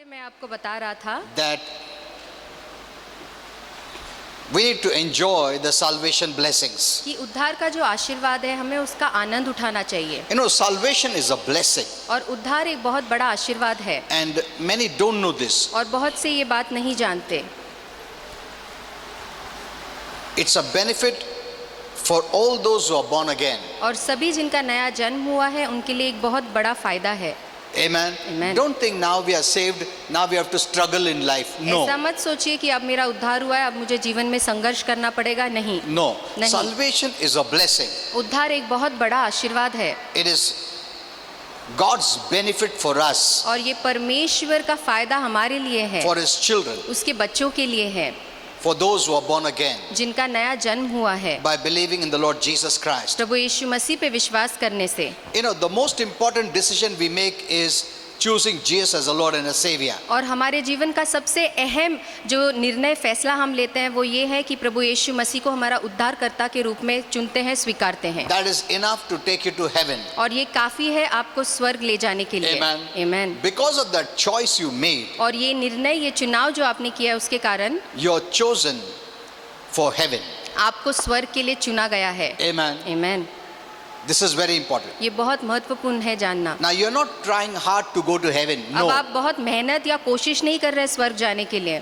मैं आपको बता रहा था that we need to enjoy the salvation blessings. कि उद्धार का जो आशीर्वाद है हमें उसका आनंद उठाना चाहिए You know, salvation is a blessing, और उद्धार एक बहुत बड़ा आशीर्वाद है and many don't know this. और बहुत से ये बात नहीं जानते। It's a benefit for all those who are born again. और सभी जिनका नया जन्म हुआ है उनके लिए एक बहुत बड़ा फायदा है। Amen. Amen. Don't think now we are saved, now we have to struggle in life. No. ऐसा मत सोचिए कि अब मेरा उद्धार हुआ है, अब मुझे जीवन में संघर्ष करना पड़ेगा। नहीं, No. नहीं। Salvation is a blessing. उद्धार एक बहुत बड़ा आशीर्वाद है It is God's benefit for us, और ये परमेश्वर का फायदा हमारे लिए है, for His children, उसके बच्चों के लिए है, for those who are born again जिनका नया जन्म हुआ है by believing in the Lord Jesus Christ. प्रभु यीशु मसीह पे विश्वास करने से। You know, the most important decision we make is choosing Jesus as a Lord and a Savior. और हमारे जीवन का सबसे अहम जो निर्णय फैसला हम लेते हैं वो ये है कि प्रभु यीशु मसीह को हमारा उद्धारकर्ता के रूप में चुनते हैं, स्वीकारते हैं। That is enough to take you to heaven. और ये काफी है आपको स्वर्ग ले जाने के लिए। Amen. Amen. Because of that choice you made, और ये निर्णय, ये चुनाव जो आपने किया है उसके कारण you're chosen for heaven. आपको स्वर्ग के लिए चुना गया है। Amen. Amen. This is very important. ये बहुत महत्वपूर्ण है जानना। Now you're not trying hard to go to heaven. अब No. आप बहुत मेहनत या कोशिश नहीं कर रहे स्वर्ग जाने के लिए।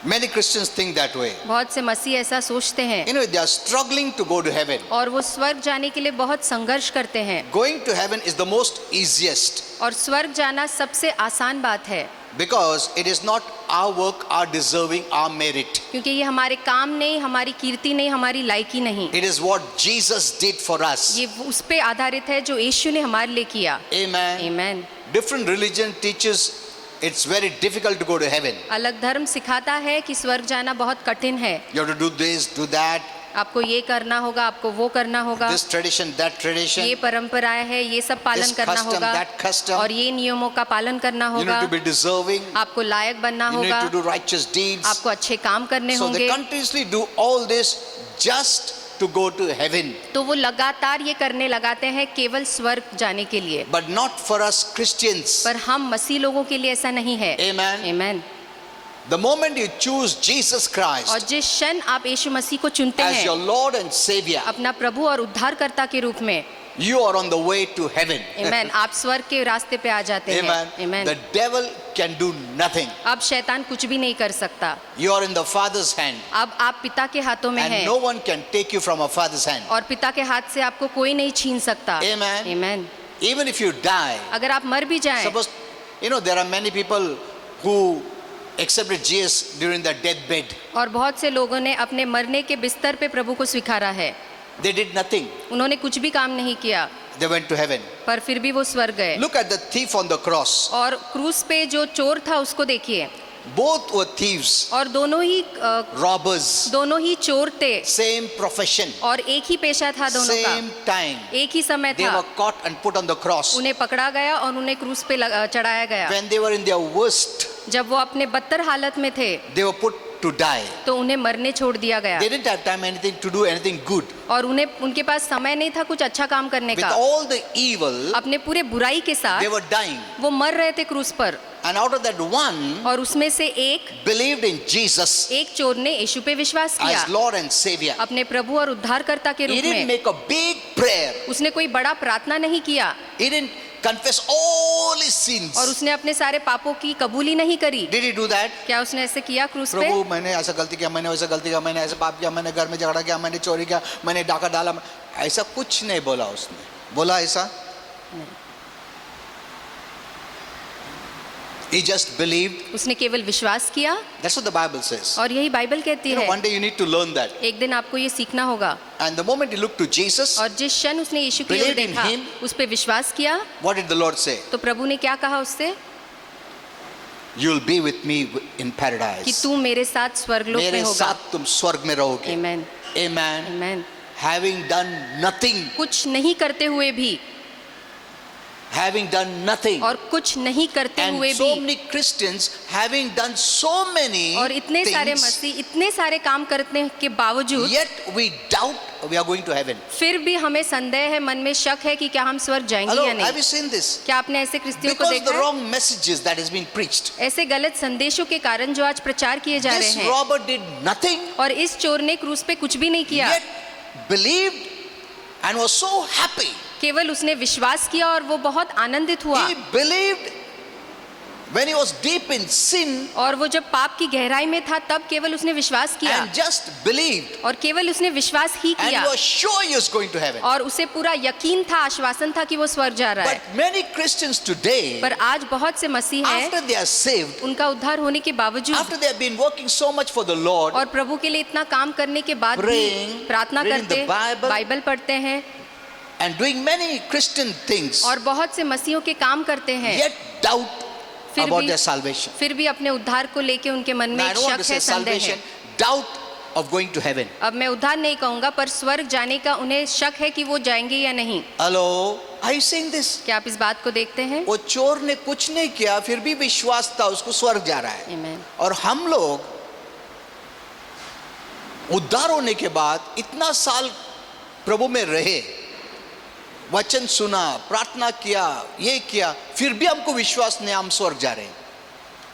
Many Christians think that way. बहुत से मसीह ऐसा सोचते हैं You know, they are struggling to go to heaven. और वो स्वर्ग जाने के लिए बहुत संघर्ष करते हैं। Going to heaven is the most easiest और स्वर्ग जाना सबसे आसान बात है because it is not our work, our deserving, our merit. क्योंकि ये हमारे काम नहीं, हमारी कीर्ति नहीं, हमारी लायकी नहीं। It is what Jesus did for us. ये उस पे आधारित है जो यीशु ने हमारे लिए किया। Amen. Amen. Different religion teaches it's very difficult to go to heaven. अलग धर्म सिखाता है कि स्वर्ग जाना बहुत कठिन है। You have to do this, do that, आपको ये करना होगा, आपको वो करना होगा, this tradition, that tradition. ये परंपराएं है, ये सब पालन This करना custom, होगा that custom. और ये नियमों का पालन करना You होगा। need to be deserving. आपको लायक बनना You need होगा, to do righteous deeds. आपको अच्छे काम करने So they होंगे। continuously do all this just to go to heaven. तो वो लगातार ये करने लगाते हैं केवल स्वर्ग जाने के लिए। But not for us Christians. पर हम मसीह लोगों के लिए ऐसा नहीं है। Amen. Amen. The moment you choose Jesus और Christ जिस क्षण आप यीशु मसीह को चुनते as your हैं Lord and Savior, अपना प्रभु और उद्धारकर्ता के रूप में, you are on the way to heaven. Amen, आप स्वर्ग के रास्ते पे आ जाते हैं। Amen. Amen. The devil can do nothing. अब शैतान कुछ भी नहीं कर सकता। You are in the Father's hand, अब आप पिता के हाथों में and हैं no one can take you from a Father's hand. और पिता के हाथ से आपको कोई नहीं छीन सकता। Amen. Amen. Even if you die, अगर आप मर भी जाएं, suppose, you know, there are many people who accepted Jesus during their deathbed. और बहुत से लोगों ने अपने मरने के बिस्तर पे प्रभु को स्वीकारा है, They did nothing. उन्होंने कुछ भी काम नहीं किया, They went to heaven. पर फिर भी वो स्वर्ग गए। Look at the thief on the cross. और क्रूस पे जो चोर था उसको देखिए, Both were thieves, और robbers, दोनों ही चोर थे same profession, और एक ही पेशा था दोनों का, same time. एक ही समय They था। were caught and put on the cross. उन्हें पकड़ा गया और उन्हें क्रूस पे चढ़ाया गया। When they were in their worst, जब वो अपने बदतर हालत में थे they were put to die. तो उन्हें मरने छोड़ दिया गया They didn't have time anything to do anything good. और उनके पास समय नहीं था कुछ अच्छा काम करने With का। all the evil, अपने पूरे बुराई के they साथ were dying. वो मर रहे थे क्रूस पर, And out of that one, और उसमें से एक believed in Jesus चोर ने यीशु पे विश्वास किया as Lord and Savior. अपने प्रभु और उद्धारकर्ता के He रूप didn't में। make a big prayer. उसने कोई बड़ा प्रार्थना नहीं किया He didn't confess all his sins. और उसने अपने सारे पापों की कबूली नहीं करी। Did he do that? क्या उसने ऐसे किया क्रूस पे? प्रभु मैंने ऐसा गलती किया, मैंने वैसा गलती किया, मैंने ऐसा पाप किया, मैंने घर में झगड़ा किया, मैंने चोरी किया, मैंने डाका डाला, ऐसा कुछ नहीं बोला उसने। बोला ऐसा? He just believed. उसने केवल विश्वास किया That's what the Bible says. और यही बाइबल कहती You know, है। one day you need to learn that. एक दिन आपको ये सीखना होगा। And the moment he looked to Jesus, और जिस क्षण उसने यीशु की ओर Believed in देखा, him. उस पे विश्वास किया, what did the Lord say? तो प्रभु ने क्या कहा उससे? You'll be with me in कि paradise. तू मेरे साथ स्वर्गलोक में मेरे होगा। साथ तुम स्वर्ग में रहोगे. Amen. Amen. Amen. Having done nothing, कुछ नहीं करते हुए भी having done nothing. और कुछ नहीं करते And हुए so भी, many Christians having done so many और इतने सारे things, मसीह इतने सारे काम करने के बावजूद yet we doubt we are going to heaven. फिर भी हमें संदेह है, मन में शक है कि क्या हम स्वर्ग जाएंगे Hello, या have नहीं। you seen this? क्या आपने ऐसे क्रिस्तियों को Because देखा the है? wrong messages that has been preached. ऐसे गलत संदेशों के कारण जो आज प्रचार किए जा रहे This हैं, robber did nothing, और इस चोर ने क्रूस पे कुछ भी नहीं किया, yet believed and was so happy. केवल उसने विश्वास किया और वो बहुत आनंदित हुआ। He believed when he was deep in sin और वो जब पाप की गहराई में था तब केवल उसने विश्वास किया, and just believed और केवल उसने विश्वास ही and किया, was sure he was going to heaven. और उसे पूरा यकीन था, आश्वासन था कि वो स्वर्ग जा रहा है। But many Christians today, पर आज बहुत से मसीह हैं, after they are saved, उनका उद्धार होने के बावजूद after they have been working so much for the Lord, और प्रभु के लिए इतना काम करने के बाद भी Praying, प्रार्थना reading करते, the Bible, बाइबल पढ़ते हैं and doing many Christian things, और बहुत से मसीहों के काम करते हैं, yet doubt फिर about भी their salvation. फिर भी अपने उद्धार को लेके उनके मन में Now, I एक don't want to शक say है, संदेह है। salvation, doubt of going to heaven. अब मैं उद्धार नहीं कहूंगा, पर स्वर्ग जाने का उन्हें शक है कि वो जाएंगे या नहीं। Hello, are you seeing this? क्या आप इस बात को देखते हैं? वो चोर ने कुछ नहीं किया, फिर भी विश्वास था, उसको स्वर्ग जा रहा है। Amen. और हम लोग उद्धार होने के बाद इतना साल प्रभु में रहे, वचन सुना, प्रार्थना किया, ये किया, फिर भी हमको विश्वास नहीं, हम स्वर्ग जा रहे हैं।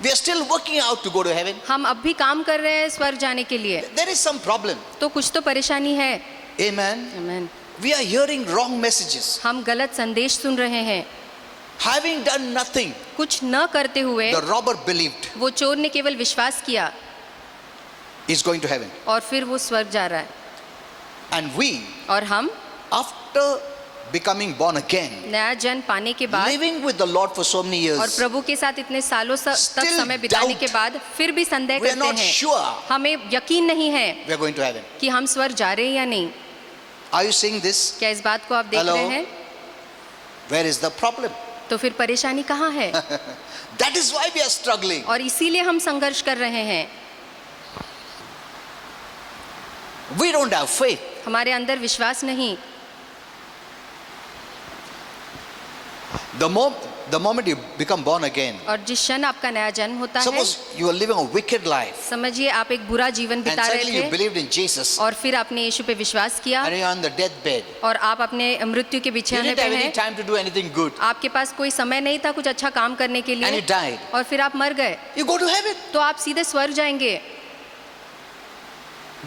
We are still working out to go to heaven. हम अब भी काम कर रहे हैं स्वर्ग जाने के लिए, There is some problem. तो कुछ तो परेशानी है। Amen. Amen. We are hearing wrong messages. हम गलत संदेश सुन रहे हैं। Having done nothing, कुछ न करते हुए the robber believed वो चोर ने केवल विश्वास किया is going to heaven. और फिर वो स्वर्ग जा रहा है। And we, और हम after becoming born again, नया जन्म पाने के बाद living with the Lord for so many और years, प्रभु के साथ इतने सालों तक Still समय बिताने के doubt. बाद फिर भी संदेह we are करते not हैं, sure हमें यकीन नहीं है we are going to heaven. कि हम स्वर्ग जा रहे हैं या नहीं। Are you seeing this? क्या इस बात को आप देख Hello? रहे हैं? Where is the problem? तो फिर परेशानी कहाँ है? That is why we are struggling. और इसीलिए हम संघर्ष कर रहे हैं। We don't have faith. हमारे अंदर विश्वास नहीं। The moment you become born again, और जिस क्षण आपका नया जन्म होता है, suppose you are living a wicked life समझिए आप एक बुरा जीवन and बिता suddenly you रहे थे believed in Jesus और फिर आपने यीशु पे विश्वास किया and you are on the deathbed. और आप अपने मृत्यु के You बिछाने didn't पे have any हैं, time to do anything good आपके पास कोई समय नहीं था कुछ अच्छा काम करने के and you लिए died. और फिर आप मर गए, You go to heaven. तो आप सीधे स्वर्ग जाएंगे।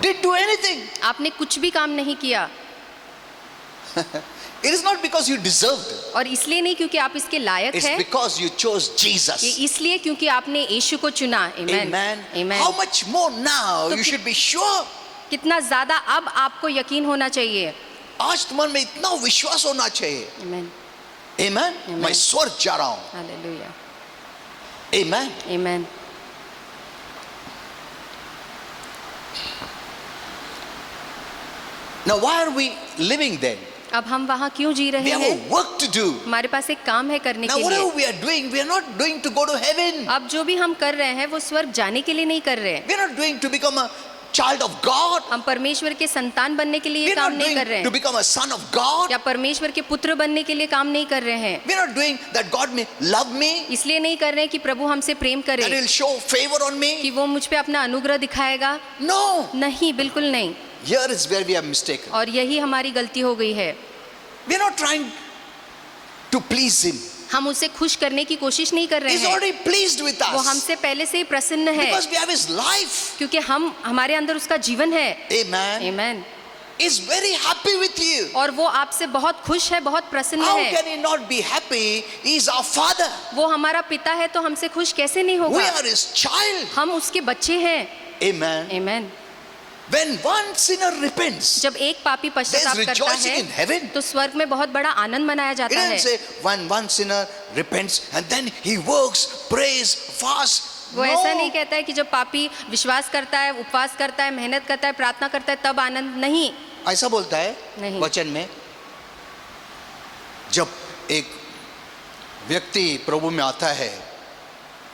Didn't do anything. आपने कुछ भी काम नहीं किया, It is not because you deserved. और इसलिए नहीं क्योंकि आप इसके लायक It's हैं, because you chose ये Jesus. इसलिए क्योंकि आपने यीशु को चुना। Amen. Amen. Amen. How much more now तो you कि- should be sure. कितना ज्यादा अब आपको यकीन होना चाहिए। आज तुम्हारे में इतना विश्वास होना चाहिए। Amen. Amen. Amen. मैं स्वर्ग जा रहा हूँ। Hallelujah. Amen. Amen. Now why are we living then? अब हम वहाँ क्यों जी We रहे have हैं? a work to do. हमारे पास एक काम है करने Now के whatever लिए। we are doing, we are not doing to go to heaven. अब जो भी हम कर रहे हैं वो स्वर्ग जाने के लिए नहीं कर रहे हैं। We are not doing to become a child of God. हम परमेश्वर के संतान बनने के लिए We are काम not नहीं कर doing रहे to हैं, become a son of God. या परमेश्वर के पुत्र बनने के लिए काम नहीं कर रहे हैं। We are not doing that God may love me, इसलिए नहीं कर रहे हैं कि प्रभु हमसे प्रेम करे, that He'll show favor on me. कि वो मुझ पे अपना अनुग्रह दिखाएगा। No. नहीं, बिल्कुल नहीं। Here is where we are mistaken. और यही हमारी गलती हो गई है। We are not trying to please Him. हम उसे खुश करने की कोशिश नहीं कर रहे He's हैं, already pleased with वो us हमसे पहले से ही प्रसन्न है, because we have His life. क्योंकि हमारे अंदर उसका जीवन है। Amen. Amen. He's very happy with you. और वो आपसे बहुत खुश है, बहुत प्रसन्न How है। can He not be happy? He's our Father. वो हमारा पिता है तो हमसे खुश कैसे नहीं We होगा? are His child. हम उसके बच्चे हैं। Amen. Amen. When one sinner repents, जब एक पापी पश्चाताप there's करता rejoicing in है heaven. तो स्वर्ग में बहुत बड़ा आनंद मनाया It जाता doesn't है। say when one sinner repents and then he works, prays, fasts. वो ऐसा No. नहीं कहता है कि जब पापी विश्वास करता है, उपवास करता है, मेहनत करता है, प्रार्थना करता है तब आनंद, नहीं। ऐसा बोलता है नहीं। वचन में, जब एक व्यक्ति प्रभु में आता है,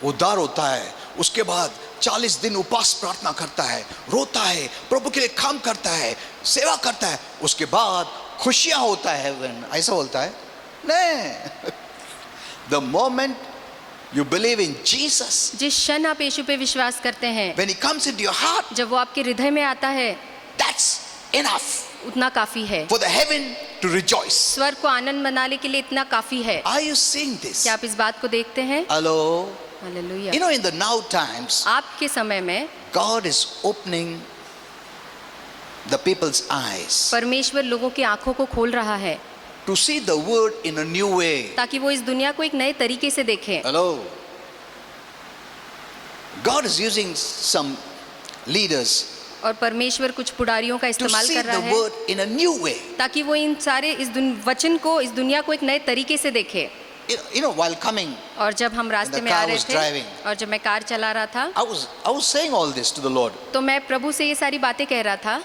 उद्धार होता है, उसके बाद 40 दिन उपवास प्रार्थना करता है, रोता है, प्रभु के लिए काम करता है, सेवा करता है, उसके बाद खुशियां होता है। ऐसा बोलता है नहीं। The moment you believe in Jesus, जिस क्षण आप यीशु पे विश्वास करते हैं, when he comes into your heart, जब वो आपके हृदय में आता है, that's enough उतना काफी है। for the heaven to rejoice. स्वर्ग को आनंद मनाने के लिए इतना काफी है। Are you seeing this? क्या आप इस बात को देखते हैं? Hello? Hallelujah. You know, in the now times, आपके समय में God is opening the people's eyes परमेश्वर लोगों की आंखों को खोल रहा है to see the word in a new way. ताकि वो इस दुनिया को एक नए तरीके से देखें। Hello? God is using some leaders और परमेश्वर कुछ पुडारियों का to इस्तेमाल see कर रहा the है word in a new way. ताकि वो इन सारे वचन को इस दुनिया को एक नए तरीके से देखे। You know, while coming, और जब हम रास्ते the में आ car रहे was थे driving. और जब मैं कार चला रहा था, I was saying all this to the Lord. तो मैं प्रभु से ये सारी बातें कह रहा था।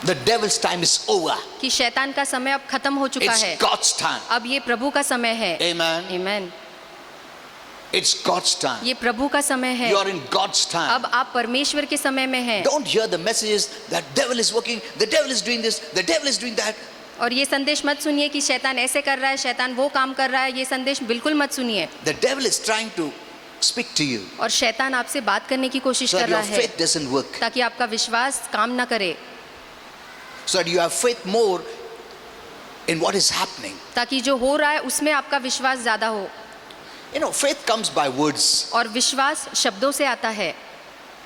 The devil's time is over. कि शैतान का समय अब खत्म हो चुका It's है, God's time. अब ये प्रभु का समय है। Amen. आमीन। It's God's time. ये प्रभु का समय है। You are in God's time. अब आप परमेश्वर के समय में हैं। Don't hear the messages that devil is working, the devil is doing this, the devil is doing that. और ये संदेश मत सुनिए कि शैतान ऐसे कर रहा है, शैतान वो काम कर रहा है। ये संदेश बिल्कुल मत सुनिए। The devil is trying to speak to you और शैतान आपसे बात करने की कोशिश so कर that रहा your है faith doesn't work, ताकि आपका विश्वास काम ना करे, so that you have faith more in what is happening. ताकि जो हो रहा है उसमें आपका विश्वास ज्यादा हो। You know, faith comes by words. और विश्वास शब्दों से आता है,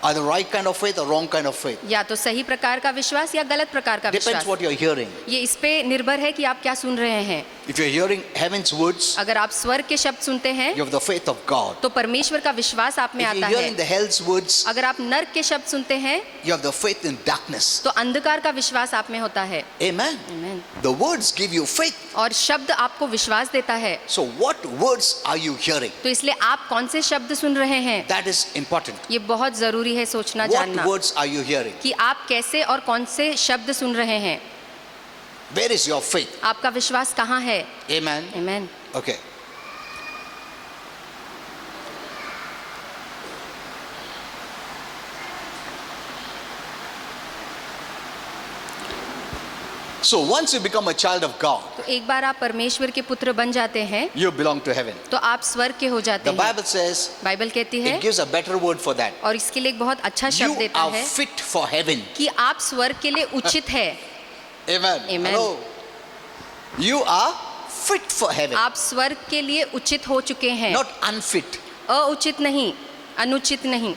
Either right kind of faith or wrong kind of faith. या तो सही प्रकार का विश्वास या गलत प्रकार का Depends विश्वास। what you're hearing. ये इस पे निर्भर है कि आप क्या सुन रहे हैं। If you're hearing heaven's words, अगर आप स्वर्ग के शब्द सुनते हैं you have the faith of God. तो परमेश्वर का विश्वास आप में If आता you're hearing है। the hell's words, अगर आप नर्क के शब्द सुनते हैं you have the faith in darkness. तो अंधकार का विश्वास आप में होता है। Amen. आमीन। The words give you faith. और शब्द आपको विश्वास देता है। So what words are you hearing? तो इसलिए आप कौन से शब्द सुन रहे हैं, That is important. ये बहुत जरूरी है सोचना What जानना words are you hearing? कि आप कैसे और कौन से शब्द सुन रहे हैं। Where is your faith? आपका विश्वास कहाँ है? Amen. आमीन। Okay. So once you become a child of God, तो एक बार आप परमेश्वर के पुत्र बन जाते हैं you belong to heaven. तो आप स्वर्ग के हो जाते The हैं। Bible says, बाइबल कहती है it gives a better word for that. और इसके लिए एक बहुत अच्छा शब्द You देता are है fit for heaven. कि आप स्वर्ग के लिए उचित है। Amen. Amen. Hello. You are fit for heaven. आप स्वर्ग के लिए उचित हो चुके हैं, Not unfit. अउचित नहीं, अनुचित नहीं।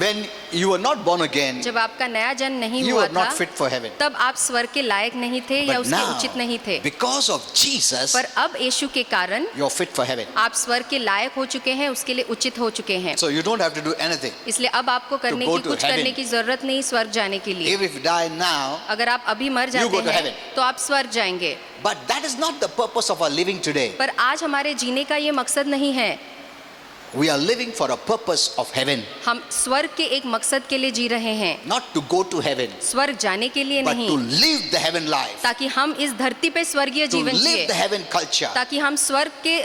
When you were not born again, जब आपका नया जन्म नहीं you हुआ were not था fit for heaven. तब आप स्वर्ग के लायक नहीं थे या But उसके now, उचित नहीं थे, because of Jesus, पर अब यीशु के कारण you're fit for heaven. आप स्वर्ग के लायक हो चुके हैं, उसके लिए उचित हो चुके हैं। So you don't have to do anything. इसलिए अब आपको करने go की to कुछ heaven. करने की जरूरत नहीं स्वर्ग जाने के लिए। Even if you die now, अगर आप अभी मर go जाते to हैं heaven. तो आप स्वर्ग जाएंगे। but that is not the purpose of our living today. पर आज हमारे जीने का ये मकसद नहीं है। We are living for a purpose of heaven, हम स्वर्ग के एक मकसद के लिए जी रहे हैं, not to go to heaven, स्वर्ग जाने के लिए but नहीं, to live the heaven life, ताकि हम इस धरती पे स्वर्गीय to जीवन live जिए, the heaven culture, ताकि हम स्वर्ग के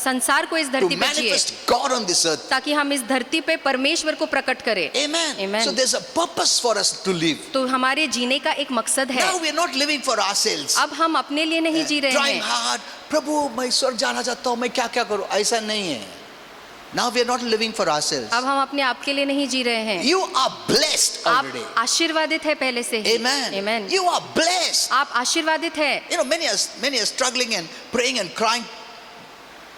संसार को इस to धरती पे जिए, manifest God on this earth. ताकि हम इस धरती पे परमेश्वर को प्रकट करें। Amen. Amen. So there's a purpose for us to live. तो हमारे जीने का एक मकसद है। Now we are not living for ourselves. अब हम अपने लिए नहीं जी रहे Trying हैं, hard. प्रभु मैं स्वर्ग जाना चाहता हूँ, मैं क्या क्या करूँ? ऐसा नहीं है. Now we are not living for ourselves. अब हम अपने आप के लिए नहीं जी रहे हैं। You are blessed आप already. आशीर्वादित है पहले से ही। Amen. Amen. You are blessed. आप आशीर्वादित है। You know, many are struggling and praying and crying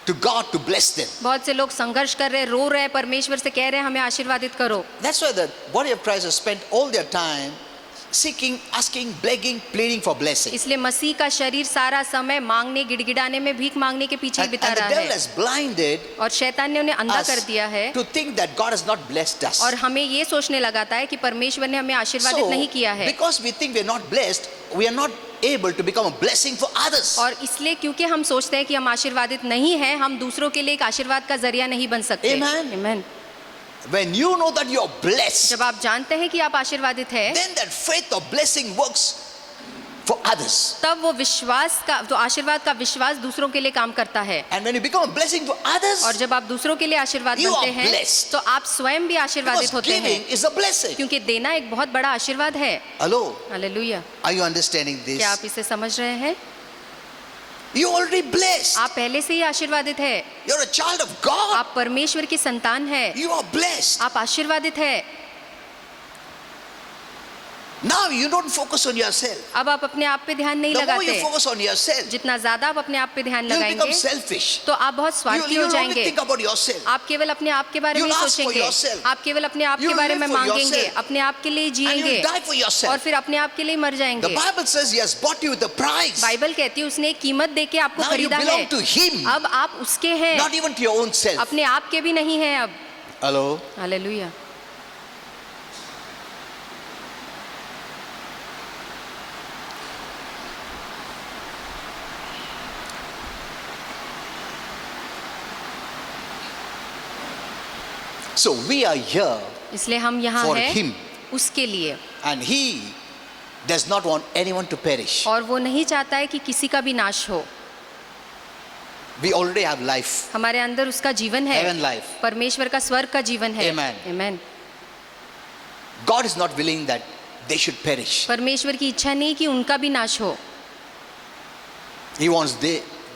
to God to bless them. बहुत से लोग संघर्ष कर रहे, रो रहे, परमेश्वर से कह रहे हैं हमें आशीर्वादित करो। That's why the body of Christ has spent all their time seeking, asking, begging, pleading for blessing. इसलिए मसीह का शरीर सारा समय मांगने, गिड़गिड़ाने में, भीख मांगने के पीछे ही And बिता the रहा devil है। has blinded और शैतान ने उन्हें अंधा कर us दिया है to think that God has not blessed us. और हमें ये सोचने लगाता है कि परमेश्वर ने हमें आशीर्वादित So, नहीं किया है। because we think we are not blessed, we are not able to become a blessing for others. और इसलिए क्योंकि हम सोचते हैं कि हम आशीर्वादित नहीं हैं, हम दूसरों के लिए एक आशीर्वाद का जरिया नहीं बन सकते। Amen. Amen. When you know that you are blessed, जब आप जानते हैं कि आप आशीर्वादित हैं, then that faith of blessing works for others. तब वो विश्वास का, तो आशीर्वाद का विश्वास दूसरों के लिए काम करता है। And when you become a blessing to others, और जब आप दूसरों के लिए आशीर्वाद You बनते are हैं blessed. तो आप स्वयं भी आशीर्वादित because होते हैं, giving is a blessing. क्योंकि देना एक बहुत बड़ा आशीर्वाद है। Hello, hallelujah. are you understanding this? क्या आप इसे समझ रहे हैं? You already blessed. आप पहले से ही आशीर्वादित है। You're a child of God. आप परमेश्वर की संतान है। You are blessed. आप आशीर्वादित है। Now you don't focus on yourself. अब आप अपने आप पे ध्यान नहीं The more you लगाते। focus on yourself, जितना ज्यादा आप अपने आप पे ध्यान you'll become लगाएंगे selfish. तो आप बहुत स्वार्थी हो You'll only जाएंगे। think about yourself. आप केवल अपने आप के बारे में You'll ही ask for सोचेंगे। yourself. आप केवल अपने आप के You'll बारे live में for मांगेंगे, yourself. अपने आप के लिए And जिएंगे you'll die for yourself. और फिर अपने आप के लिए मर The जाएंगे। Bible says He has bought you with a price. Bible कहती है उसने एक कीमत दे के आपको Now you खरीदा है। belong to Him, अब आप उसके हैं, not even to your own self. अपने आप के भी नहीं हैं अब। Hello. Hallelujah. So we are here, इसलिए हम यहाँ For हैं him. उसके लिए, and He does not want anyone to perish. और वो नहीं चाहता है कि किसी का भी नाश हो। We already have life. हमारे अंदर उसका जीवन है, Heaven life. परमेश्वर का स्वर्ग का जीवन है। Amen. Amen. God is not willing that they should perish. परमेश्वर की इच्छा नहीं कि उनका भी नाश हो, He wants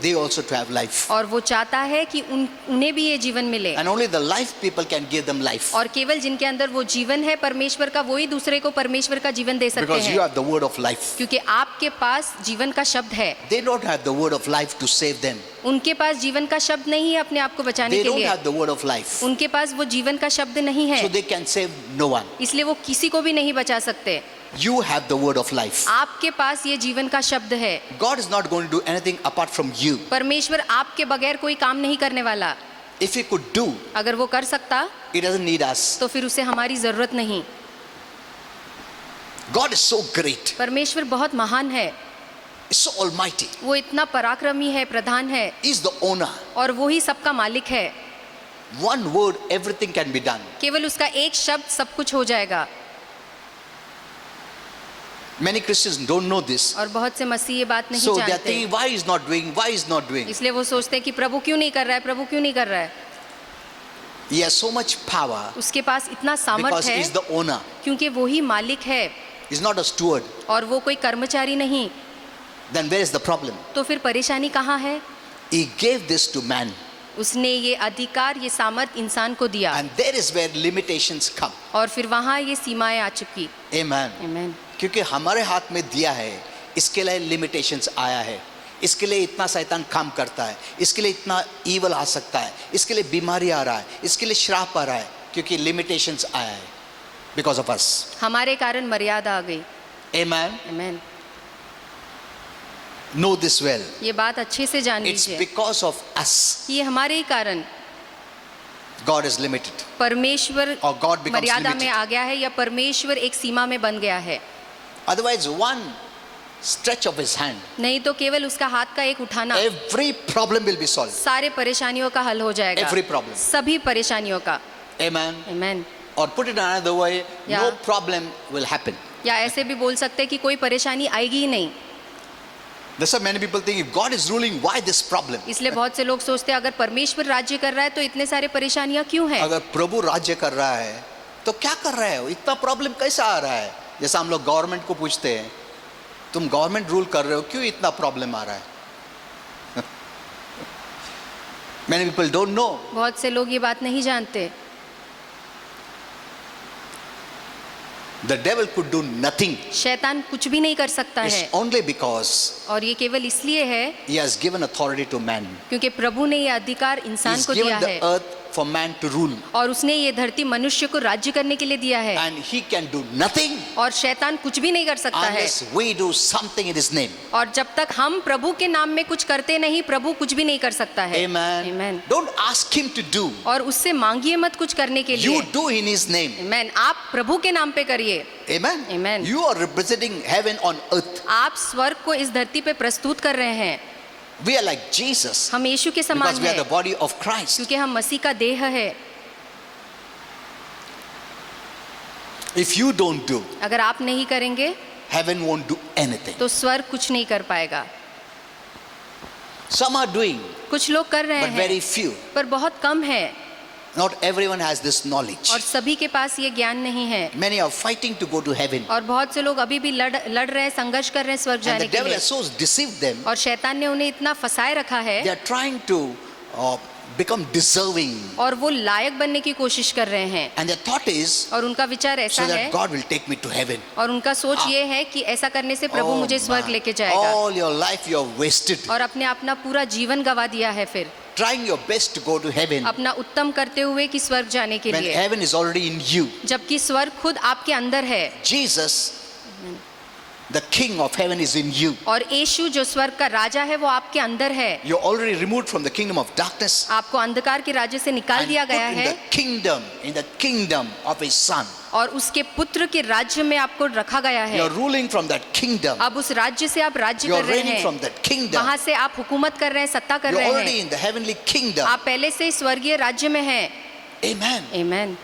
they also to have life. और वो चाहता है कि उन्हें भी ये जीवन मिले। And only the life people can give them life. और केवल जिनके अंदर वो जीवन है परमेश्वर का, वो ही दूसरे को परमेश्वर का जीवन दे सकते Because you हैं, have the word of life. क्योंकि आपके पास जीवन का शब्द है। They don't have the word of life to save them. उनके पास जीवन का शब्द नहीं है अपने आप को बचाने They के don't लिए। have the word of life. उनके पास वो जीवन का शब्द नहीं है, So they can save no one. इसलिए वो किसी को भी नहीं बचा सकते। You have the word of life. आपके पास ये जीवन का शब्द है। God is not going to do anything apart from you. परमेश्वर आपके बगैर कोई काम नहीं करने वाला। If He could do, अगर वो कर सकता He doesn't need us. तो फिर उसे हमारी जरूरत नहीं। God is so great. परमेश्वर बहुत महान है, He's so almighty. वो इतना पराक्रमी है, प्रधान है, He's the owner. और वो ही सबका मालिक है। One word, everything can be done. केवल उसका एक शब्द सब कुछ हो जाएगा। Many Christians don't know this. और बहुत से मसीह ये बात नहीं So they are जानते, thinking, why He's not doing? Why He's not doing? इसलिए वो सोचते हैं कि प्रभु क्यों नहीं कर रहा है, प्रभु क्यों नहीं कर रहा है। He has so much power उसके पास इतना because सामर्थ्य He's है the owner. क्योंकि वो ही मालिक है, He's not a steward. और वो कोई कर्मचारी नहीं। Then where is the problem? तो फिर परेशानी कहाँ है? He gave this to man. उसने ये अधिकार, ये सामर्थ इंसान को दिया, And there is where limitations come. और फिर वहाँ ये सीमाएं आ चुकी। Amen. आमीन। क्योंकि हमारे हाथ में दिया है, इसके लिए लिमिटेशंस आया है, इसके लिए इतना शैतान काम करता है, इसके लिए इतना ईवल आ सकता है, इसके लिए बीमारी आ रहा है, इसके लिए श्राप आ रहा है, क्योंकि लिमिटेशंस आया है बिकॉज ऑफ अस। हमारे कारण मर्यादा आ गई। Amen. आमीन। Know this well. ये बात अच्छे से जान It's लीजिए, because of us ये हमारे ही कारण God is limited. परमेश्वर Or God becomes मर्यादा limited. में आ गया है, या परमेश्वर एक सीमा में बन गया है। Otherwise, one stretch of His hand, नहीं तो केवल उसका हाथ का एक उठाना every problem will be solved. सारे परेशानियों का हल हो जाएगा, Every problem. सभी परेशानियों का। Amen. आमीन। Or put it another way, no Yeah. problem will happen. या ऐसे भी बोल सकते हैं कि कोई परेशानी आएगी ही नहीं। That's why many people think if God is ruling, why this problem? इसलिए बहुत से लोग सोचते हैं अगर परमेश्वर राज्य कर रहा है तो इतने सारे परेशानियां क्यों हैं? अगर प्रभु राज्य कर रहा है तो क्या कर रहा है, इतना प्रॉब्लम कैसा आ रहा है? जैसा हम लोग गवर्नमेंट को पूछते हैं, तुम गवर्नमेंट रूल कर रहे हो, क्यों इतना प्रॉब्लम आ रहा है? Many people don't know. बहुत से लोग ये बात नहीं जानते। The devil could do nothing. शैतान कुछ भी नहीं कर सकता It's है, only because और ये केवल इसलिए है he has given authority to man. क्योंकि प्रभु ने ये अधिकार इंसान He's को दिया given है, the earth for man to rule. और उसने ये धरती मनुष्य को राज्य करने के लिए दिया है, And he can do nothing और शैतान कुछ भी नहीं कर सकता है। unless we do something in his name. और जब तक हम प्रभु के नाम में कुछ करते नहीं, प्रभु कुछ भी नहीं कर सकता है। Amen. Amen. Don't ask him to do. और उससे मांगिए मत कुछ करने के लिए। You do in his name. Amen. आप प्रभु के नाम पे करिए। Amen. Amen. You are representing heaven on earth. आप स्वर्ग को इस धरती पे प्रस्तुत कर रहे हैं। We are like Jesus हम यीशु के समान because we are हैं, the body of Christ. क्योंकि हम मसीह का देह है। If you don't do, अगर आप नहीं करेंगे heaven won't do anything. तो स्वर्ग कुछ नहीं कर पाएगा। Some are doing, कुछ लोग कर रहे but very हैं few. पर बहुत कम है, Not everyone has this knowledge. और सभी के पास ये ज्ञान नहीं है। Many are fighting to go to heaven. और बहुत से लोग अभी भी लड़ रहे हैं, संघर्ष कर रहे हैं स्वर्ग And जाने the के devil लिए, has so deceived them. और शैतान ने उन्हें इतना फंसाए रखा है, They are trying to become deserving. और वो लायक बनने की कोशिश कर रहे हैं, And their thought is, और उनका विचार ऐसा so है, that God will take me to heaven. और उनका सोच ये है कि ऐसा करने से प्रभु Oh मुझे स्वर्ग my. लेके जाएगा, All your life you have wasted. और अपना पूरा जीवन गवा दिया है फिर Trying your best to go to heaven. अपना उत्तम करते हुए कि स्वर्ग जाने के When लिए, heaven is already in you. जबकि स्वर्ग खुद आपके अंदर है, Jesus, the King of heaven, is in you. और यीशु जो स्वर्ग का राजा है वो आपके अंदर है। You're already removed from the kingdom of darkness आपको अंधकार के राज्य से निकाल and दिया put गया in है, the kingdom of His Son. और उसके पुत्र के राज्य में आपको रखा गया है। You're ruling from that kingdom. अब उस राज्य से आप राज्य You're कर रहे reigning from हैं, that kingdom. वहां से आप हुकूमत कर रहे हैं, सत्ता कर You're रहे already हैं, in the heavenly kingdom. आप पहले से ही स्वर्गीय राज्य में हैं। Amen. आमीन।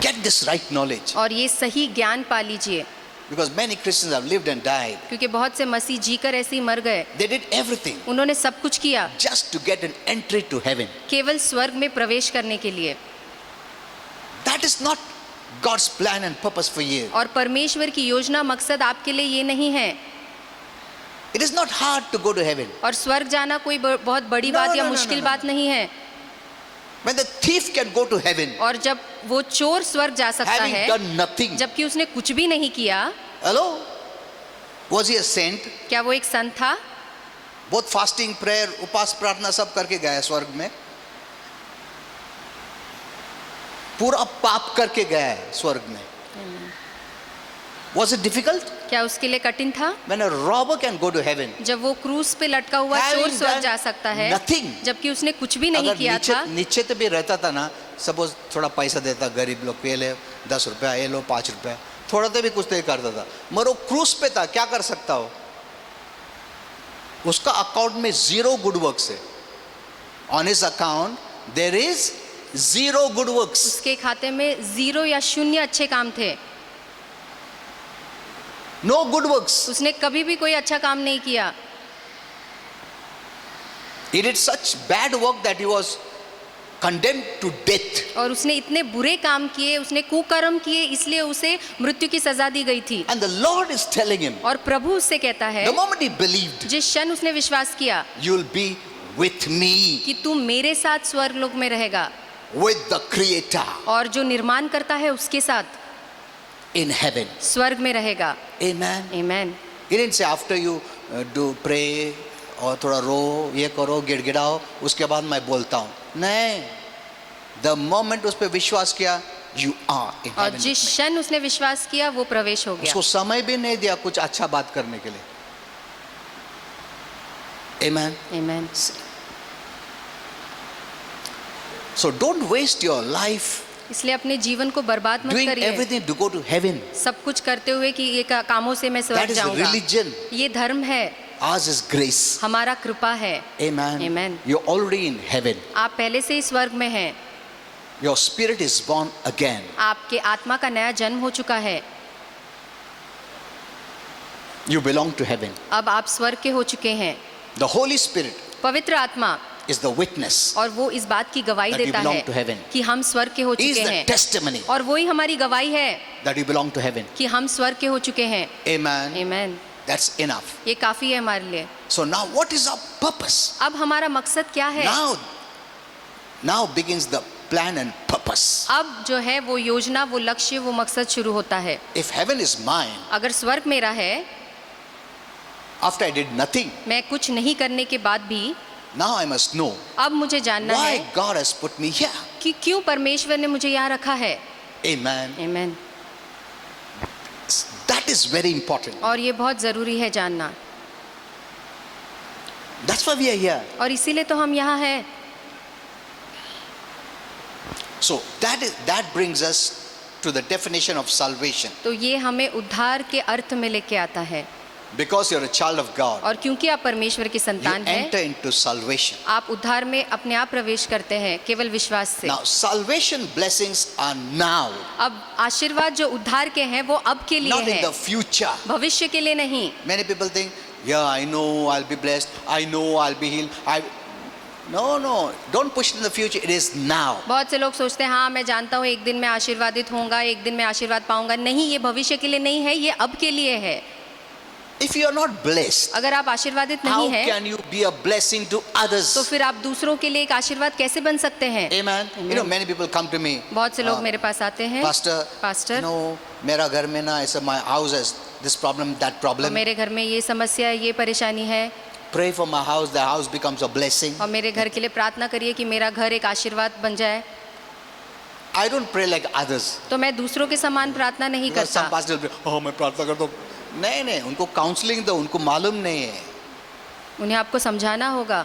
Get this right knowledge. और ये सही ज्ञान पा लीजिए, Because many Christians have lived and died. क्योंकि बहुत से मसीह जीकर ऐसे ही मर गए। They did everything उन्होंने सब कुछ किया just to get an entry to heaven. केवल स्वर्ग में प्रवेश करने के लिए, That is not God's plan and purpose for you. और परमेश्वर की योजना मकसद आपके लिए ये नहीं है। It is not hard to go to heaven. और स्वर्ग जाना कोई बहुत बड़ी No, बात या no, no, मुश्किल no, no. बात नहीं है। When the thief can go to heaven, और जब वो चोर स्वर्ग जा सकता having है done nothing. जबकि उसने कुछ भी नहीं किया, Hello? Was he a saint? क्या वो एक संत था? बहुत फास्टिंग, प्रेयर, उपास, प्रार्थना सब करके गया है स्वर्ग में, पूरा पाप करके गया है स्वर्ग में. Was it difficult? क्या उसके लिए कठिन था? When a robber can go to heaven, जब वो क्रूस पे लटका हुआ Having चोर स्वर्ग done जा सकता है, nothing. जबकि उसने कुछ भी नहीं अगर किया था। नीचे तो भी रहता था ना, सपोज थोड़ा पैसा देता गरीब लोग, ये ले 10 रुपया, ये लो 5 रुपया, थोड़ा तो भी कुछ नहीं करता था, मगर वो क्रूस पे था, क्या कर सकता हो? उसका अकाउंट में 0 गुड वर्क्स है. On his account there is 0 good works. उसके खाते में 0 या 0 अच्छे काम थे। No good works. उसने कभी भी कोई अच्छा काम नहीं किया। He did such bad work that he was condemned to death. और उसने इतने बुरे काम किए, उसने कुकर्म किए, इसलिए उसे मृत्यु की सजा दी गई थी। And the Lord is telling him, और प्रभु उससे कहता है, the moment he believed, जिस क्षण उसने विश्वास किया you'll be with me, कि तू मेरे साथ स्वर्ग लोक में रहेगा, with the Creator और जो निर्माण करता है उसके साथ in heaven. स्वर्ग में रहेगा। Amen. आमीन। He didn't say after you do pray और थोड़ा रो, ये करो, गिड़गिड़ाओ, उसके बाद मैं बोलता हूँ. नहीं, the moment उस पर विश्वास किया, you are in और heaven. जिस with me. क्षण उसने विश्वास किया वो प्रवेश हो गया। उसको समय भी नहीं दिया कुछ अच्छा बात करने के लिए. Amen. आमीन। So don't waste your life इसलिए अपने जीवन को बर्बाद मत doing करिए, everything to go to heaven. सब कुछ करते हुए कि ये कामों से मैं That स्वर्ग is जाऊंगा। religion. ये धर्म है, Ours is grace. हमारा कृपा है। Amen. Amen. You're already in heaven. आप पहले से ही स्वर्ग में हैं। Your spirit is born again. आपके आत्मा का नया जन्म हो चुका है। You belong to heaven. अब आप स्वर्ग के हो चुके हैं। The Holy Spirit पवित्र आत्मा, is the witness. और वो इस बात की गवाही That we देता belong है to heaven. कि हम स्वर्ग के हो He is चुके the हैं, testimony और वही हमारी गवाही है that we belong to heaven. कि हम स्वर्ग के हो चुके हैं। Amen. आमीन। That's enough. ये काफी है हमारे लिए। So now what is our purpose? अब हमारा मकसद क्या है? Now begins the plan and purpose. अब जो है वो योजना, वो लक्ष्य, वो मकसद शुरू होता है। If heaven is mine, अगर स्वर्ग मेरा है, after I did nothing, मैं कुछ नहीं करने के बाद भी, now I must know अब मुझे जानना why है God has put me here. कि क्यों परमेश्वर ने मुझे यहाँ रखा है। Amen. आमीन। That is very important. और ये बहुत ज़रूरी है जानना, That's why we are here. और इसीलिए तो हम यहाँ हैं। So that brings us to the definition of salvation. तो ये हमें उद्धार के अर्थ में लेके आता है। Because you're a child of God, और क्योंकि आप परमेश्वर की you संतान हैं, enter into salvation. आप उद्धार में अपने आप प्रवेश करते हैं केवल विश्वास से। Now, salvation blessings are now, अब आशीर्वाद जो उद्धार के हैं वो अब के लिए not in है, the future. भविष्य के लिए नहीं। Many people think, yeah, I know I'll be blessed. I know I'll be healed. No, don't push it in the future. It is now. बहुत से लोग सोचते हैं हाँ मैं जानता हूँ एक दिन मैं आशीर्वादित होऊंगा, एक दिन मैं आशीर्वाद पाऊंगा। नहीं, ये भविष्य के लिए नहीं है, ये अब के लिए है। If you are not blessed, अगर आप आशीर्वादित how नहीं हैं, can you be a blessing to others? तो फिर आप दूसरों के लिए एक आशीर्वाद कैसे बन सकते हैं? Amen. You know, many people come to me, बहुत से लोग मेरे पास आते हैं, Pastor, no, मेरा घर में ना ऐसा, my house has this problem, that तो problem. मेरे घर में ये समस्या है, ये परेशानी है, Pray for my house, the house becomes a blessing. और मेरे घर के लिए प्रार्थना करिए कि मेरा घर एक आशीर्वाद बन जाए। I don't pray like others. तो मैं दूसरों के समान प्रार्थना नहीं Because some करता। pastors will pray, oh, मैं प्रार्थना करता हूँ। नहीं, उनको काउंसलिंग दो, उनको मालूम नहीं है। उन्हें आपको समझाना होगा।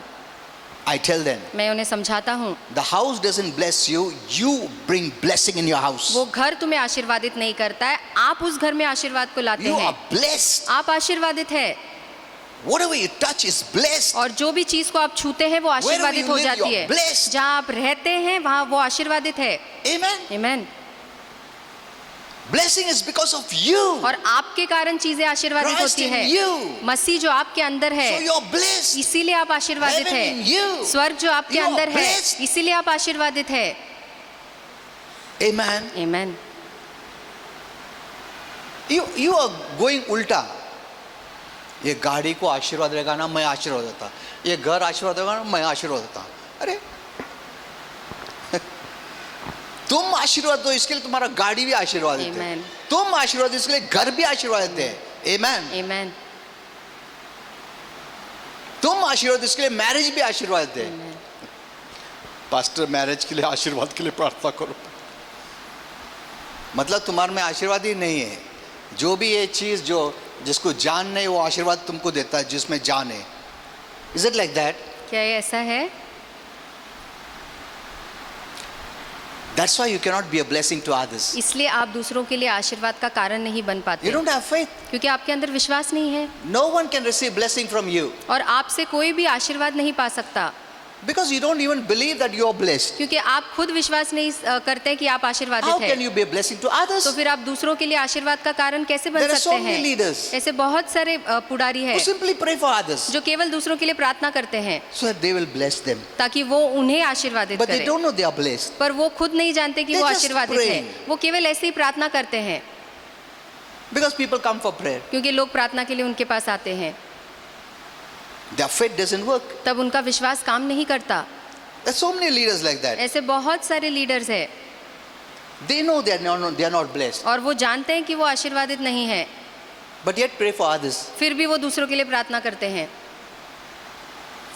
I tell them, मैं उन्हें समझाता हूँ, the house doesn't bless you, you bring blessing in your house. वो घर तुम्हें आशीर्वादित नहीं करता है, आप उस घर में आशीर्वाद को लाते You हैं। are blessed. आप आशीर्वादित है, Whatever you touch is blessed. और जो भी चीज को आप छूते हैं वो आशीर्वादित you हो live, जाती you are है। blessed. जहाँ आप रहते हैं वहाँ वो आशीर्वादित है। Amen. आमीन। Blessing is because of you. और आपके कारण चीजें आशीर्वादित Christ होती in है। you. मसीह जो आपके अंदर है, So you're blessed. इसीलिए आप आशीर्वादित Heaven in you. है। स्वर्ग जो आपके You are अंदर है, blessed. इसीलिए आप आशीर्वादित है। Amen. आमीन। You are going उल्टा। ये गाड़ी को आशीर्वाद रहेगा ना, मैं आशीर्वाद देता। ये घर आशीर्वाद रहेगा ना, मैं आशीर्वाद देता। अरे तुम आशीर्वाद दो, इसके लिए तुम्हारा गाड़ी भी आशीर्वाद देते हैं। Amen. तुम आशीर्वाद दो, इसके लिए घर भी आशीर्वाद देते हैं। Amen. आमीन। तुम आशीर्वाद दो, इसके लिए मैरिज भी आशीर्वाद देते हैं। पास्टर मैरिज के लिए आशीर्वाद के लिए प्रार्थना करो, मतलब तुम्हारे में आशीर्वाद ही नहीं है। जो भी ये चीज जो जिसको जान नहीं, वो आशीर्वाद तुमको देता है जिसमें जान है। Is it like that? क्या ये ऐसा है? That's why you cannot be a blessing to others. इसलिए आप दूसरों के लिए आशीर्वाद का कारण नहीं बन पाते, You don't have faith. क्योंकि आपके अंदर विश्वास नहीं है, No one can receive blessing from you और आपसे कोई भी आशीर्वाद नहीं पा सकता, because you don't even believe that you are blessed. क्योंकि आप खुद विश्वास नहीं करते कि आप How आशीर्वादित can हैं। you be a blessing to others? तो फिर आप दूसरों के लिए आशीर्वाद का कारण कैसे बन There are सकते so many हैं? leaders ऐसे बहुत सारे पुजारी who हैं simply pray for others जो केवल दूसरों के लिए प्रार्थना करते हैं so that they will bless them. ताकि वो उन्हें आशीर्वादित But they करें, don't know they are blessed. पर वो खुद नहीं जानते कि They वो just आशीर्वादित pray. है। वो केवल ऐसे ही प्रार्थना करते हैं, Because people come for prayer. क्योंकि लोग प्रार्थना के लिए उनके पास आते हैं, Their faith doesn't work. तब उनका विश्वास काम नहीं करता। There are so many leaders like that. ऐसे बहुत सारे लीडर्स हैं, They know they are not blessed. और वो जानते हैं कि वो आशीर्वादित नहीं है, But yet pray for others. फिर भी वो दूसरों के लिए प्रार्थना करते हैं।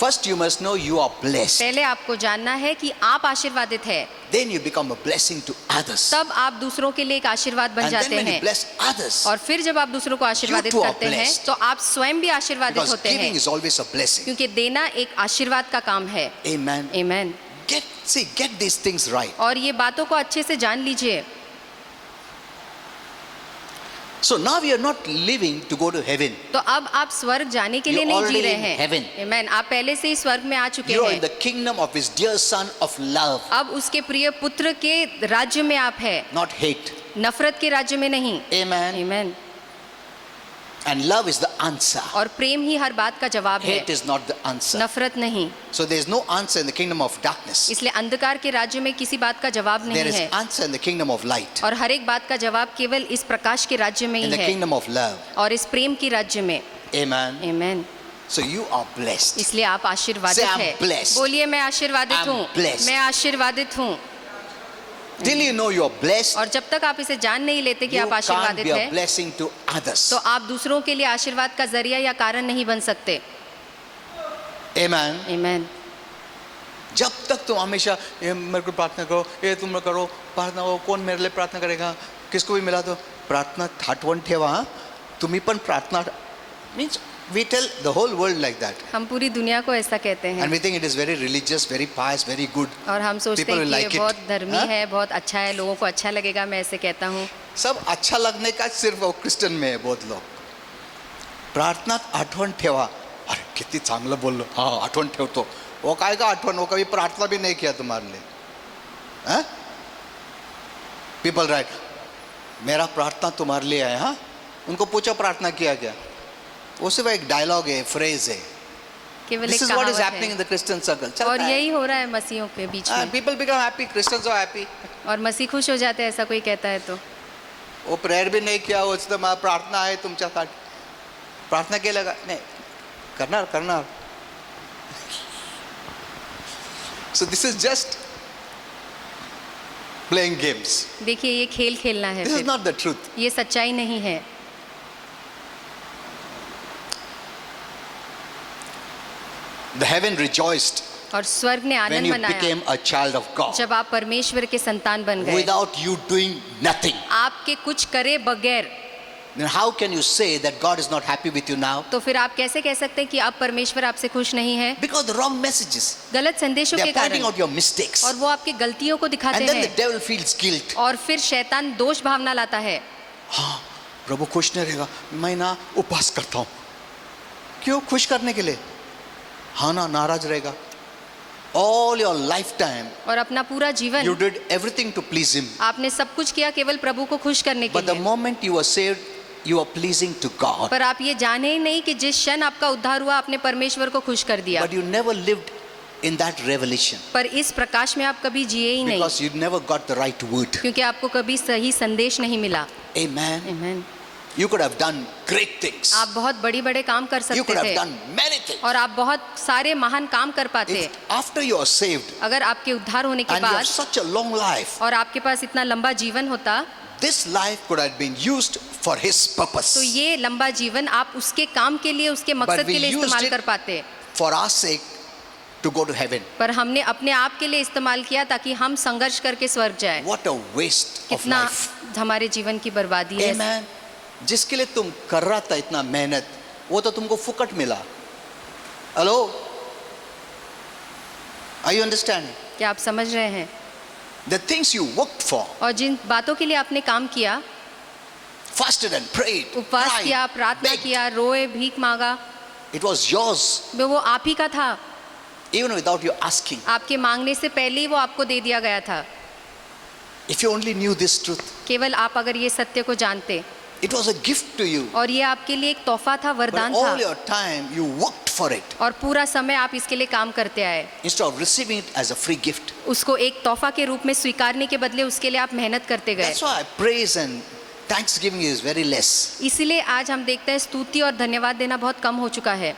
First you must know you are blessed. पहले आपको जानना है कि आप आशीर्वादित है, Then you become a blessing to others. तब आप दूसरों के लिए एक आशीर्वाद बन And then जाते when you हैं, bless others, और फिर जब आप दूसरों को आशीर्वादित You too are करते हैं blessed. तो आप स्वयं भी आशीर्वादित because होते giving हैं, is always a blessing. क्योंकि देना एक आशीर्वाद का काम है। Amen. आमीन। Get these things right. और ये बातों को अच्छे से जान लीजिए। So now we are not living to go to heaven. तो अब आप स्वर्ग जाने के लिए You're नहीं जी already रहे in हैं। heaven. आमीन। आप पहले से ही स्वर्ग में आ चुके You are in हैं। the kingdom of his dear son of love, अब उसके प्रिय पुत्र के राज्य में आप है, not hate. नफरत के राज्य में नहीं। Amen. आमीन। And love is the answer. और प्रेम ही हर बात का जवाब है, Hate is not the answer. नफरत नहीं। So there is no answer in the kingdom of darkness. इसलिए अंधकार के राज्य में किसी बात का जवाब There नहीं is है, answer in the kingdom of light, और हर एक बात का जवाब केवल इस प्रकाश के राज्य में in ही the है, kingdom of love. और इस प्रेम के राज्य में। Amen. आमीन। So you are blessed. इसलिए आप आशीर्वादित Say, "I'm हैं। blessed." बोलिए मैं आशीर्वादित I'm हूँ, blessed. मैं आशीर्वादित हूँ। Till you know you are blessed, और जब तक आप इसे जान नहीं लेते कि you आप can't आशीर्वादित be a हैं, blessing to others. तो आप दूसरों के लिए आशीर्वाद का जरिया या कारण नहीं बन सकते। Amen. आमीन। जब तक तुम हमेशा ये मेरे को प्रार्थना करो, ये तुम करो, प्रार्थना करो, कौन मेरे लिए प्रार्थना करेगा, किसको भी मिला तो प्रार्थना आठवण ठेवा, तुम्ही पण प्रार्थना, means we tell the whole world like that, हम पूरी दुनिया को ऐसा कहते हैं, and we think it is very religious, very pious, very good. और हम सोचते People हैं will कि ये like it. बहुत धर्मी हाँ? है, बहुत अच्छा है, लोगों को अच्छा लगेगा मैं ऐसे कहता हूँ। सब अच्छा लगने का सिर्फ वो क्रिश्चियन में है बहुत लोग, प्रार्थनात आठवण ठेवा. अरे किती चांगलं बोललो, हाँ आठवण ठेवतो. वो काय का आठवण, वो कभी प्रार्थना भी नहीं किया तुम्हारे लिए. हाँ, पीपल राइट, मेरा प्रार्थना तुम्हारे लिए है. हाँ, उनको पूछो प्रार्थना किया क्या. वो सिर्फ एक डायलॉग है, फ्रेज है. केवल This एक is what is कहावत happening है. in the Christian circle. और यही हो रहा है मसीहों के बीच में. People become happy, Christians are happy. और मसीह खुश हो जाते हैं, ऐसा कोई कहता है तो. वो प्रेयर भी नहीं किया, वो तो मैं प्रार्थना है तुमच्यासाठी. प्रार्थना केलं का नाही, करणार करणार. So this is just playing games. देखिए ये खेल खेलना है. This is फिर not the truth. ये सच्चाई नहीं है. The heaven rejoiced और स्वर्ग ने when आनंद you मनाया became a child of God जब आप परमेश्वर के संतान बन गए, without you doing nothing. आपके कुछ करे बगैर. Then how can you say that God is not happy with you now? तो फिर आप कैसे कह सकते हैं कि अब परमेश्वर आपसे खुश नहीं है? Because the wrong messages. गलत संदेशों They के are pointing कारण. out your mistakes. और वो आपकी गलतियों को दिखाते And then the हैं. devil feels guilt. और फिर शैतान दोष भावना लाता है. हाँ, प्रभु खुश नहीं रहेगा, मैं ना उपवास करता हूँ. क्यों? खुश करने के लिए. हाँ ना, नाराज रहेगा. All your lifetime और अपना पूरा you जीवन did everything to please him. आपने सब कुछ किया केवल प्रभु को खुश करने के But the लिए. moment you were saved, you are pleasing to God. पर आप ये जाने ही नहीं कि जिस क्षण आपका उद्धार हुआ आपने परमेश्वर को खुश कर दिया. But you never lived in that revelation पर इस प्रकाश में आप कभी जिए ही नहीं, because you never got the right word. क्योंकि आपको कभी सही संदेश नहीं मिला. Amen. Amen. You could have done great things. आप बहुत बड़ी बड़े काम कर You सकते could have थे done many things. और आप बहुत सारे महान काम कर पाते. If after you are saved अगर आपके उद्धार होने के and you have बाद such a long life, और आपके पास इतना लंबा जीवन होता, this life could have been used for His purpose. तो ये लंबा जीवन आप उसके काम के लिए, उसके मकसद we के लिए used इस्तेमाल it कर पाते. For our sake, to go to heaven. पर हमने अपने आप के लिए इस्तेमाल किया ताकि हम संघर्ष करके स्वर्ग जाए. What a waste of कितना life. हमारे जीवन की बर्बादी है. Amen. जिसके लिए तुम कर रहा था इतना मेहनत, वो तो तुमको फुकट मिला. Hello, Are you understanding? क्या आप समझ रहे हैं? The things you worked for, और जिन बातों के लिए आपने काम किया, fasted and prayed, उपवास cried, किया, प्रार्थना begged, किया, रोए, भीख मांगा, it was yours वो आप ही का था. even without you asking. आपके मांगने से पहले ही वो आपको दे दिया गया था. If you only knew this truth, केवल आप अगर ये सत्य को जानते. it was a gift to you. और ये आपके लिए एक तोहफा था, But वरदान all था. your time you worked for it और पूरा समय आप इसके लिए काम करते आए. instead of receiving it as a free gift. उसको एक तोहफा के रूप में स्वीकारने के बदले उसके लिए आप मेहनत करते गए. That's why praise and thanksgiving is very less, इसीलिए आज हम देखते हैं स्तुति और धन्यवाद देना बहुत कम हो चुका है,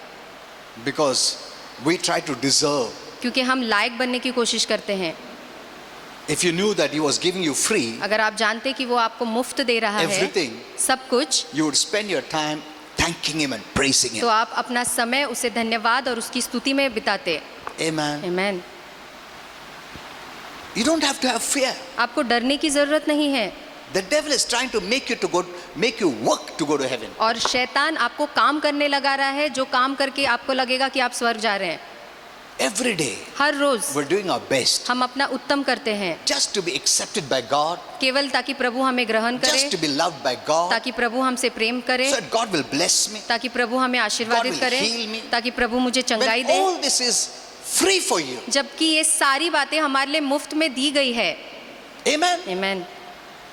because we try to deserve. क्योंकि हम लायक बनने की कोशिश करते हैं. If you knew that He was giving you free अगर आप जानते कि वो आपको मुफ्त दे रहा है everything, सब कुछ, you would spend your time thanking Him and praising तो Him. आप अपना समय उसे धन्यवाद और उसकी स्तुति में बिताते. Amen. आमीन. You don't have to have fear. आपको डरने की जरूरत नहीं है. The devil is trying to make you work to go to heaven. और शैतान आपको काम करने लगा रहा है, जो काम करके आपको लगेगा कि आप स्वर्ग जा रहे हैं. Every day her rose we're doing our best हम अपना उत्तम करते हैं, just to be accepted by God, केवल ताकि प्रभु हमें ग्रहण just to करे, be loved by God, ताकि प्रभु हमसे प्रेम करे, so that God will bless me. ताकि प्रभु हमें आशीर्वादित God will करे, heal me. ताकि प्रभु मुझे चंगाई When they. all this is free for you. जबकि ये सारी बातें हमारे लिए मुफ्त में दी गई है. Amen. आमीन.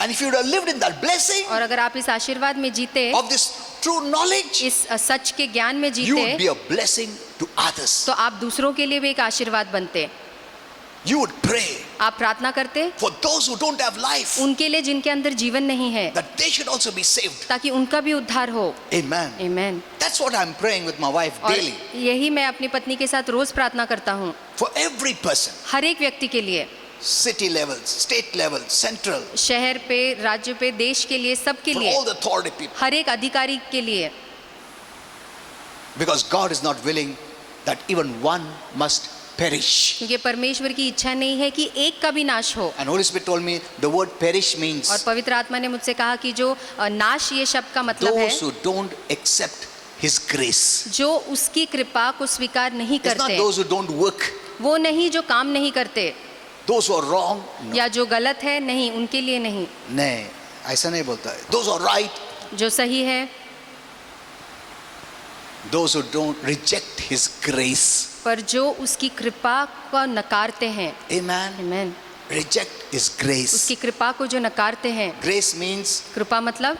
And if you would have lived in that blessing और अगर आप इस आशीर्वाद में जीते, of this true knowledge, इस सच के ज्ञान में you would be जीते, a blessing to others. तो आप दूसरों के लिए भी एक आशीर्वाद बनते. You would pray आप प्रार्थना करते for those who don't have life, उनके लिए जिनके अंदर जीवन नहीं है, that they should also be saved. ताकि उनका भी उद्धार हो. Amen. आमीन. That's what I'm praying with my wife और daily. यही मैं अपनी पत्नी के साथ रोज प्रार्थना करता हूँ. For every person, हर एक व्यक्ति के लिए, city levels, state levels, central, शहर पे, राज्य पे, देश के लिए, सबके for लिए, all the authority people. हर एक अधिकारी के लिए. Because God is not willing that even one must perish. क्योंकि परमेश्वर की इच्छा नहीं है कि एक का भी नाश हो. And Holy Spirit told me the word perish means और पवित्र आत्मा ने मुझसे कहा कि जो नाश ये शब्द का मतलब है, those who don't accept His grace. जो उसकी कृपा को स्वीकार नहीं It's not करते, those who don't work, वो नहीं जो काम नहीं करते, those who are wrong. No. या जो गलत है, नहीं, उनके लिए नहीं. नहीं, ऐसा नहीं बोलता है. Those who are right, जो सही है, those who don't reject His grace. पर जो उसकी कृपा को नकारते हैं, Amen. आमेन, Reject His grace. उसकी कृपा को जो नकारते हैं, Grace means कृपा मतलब,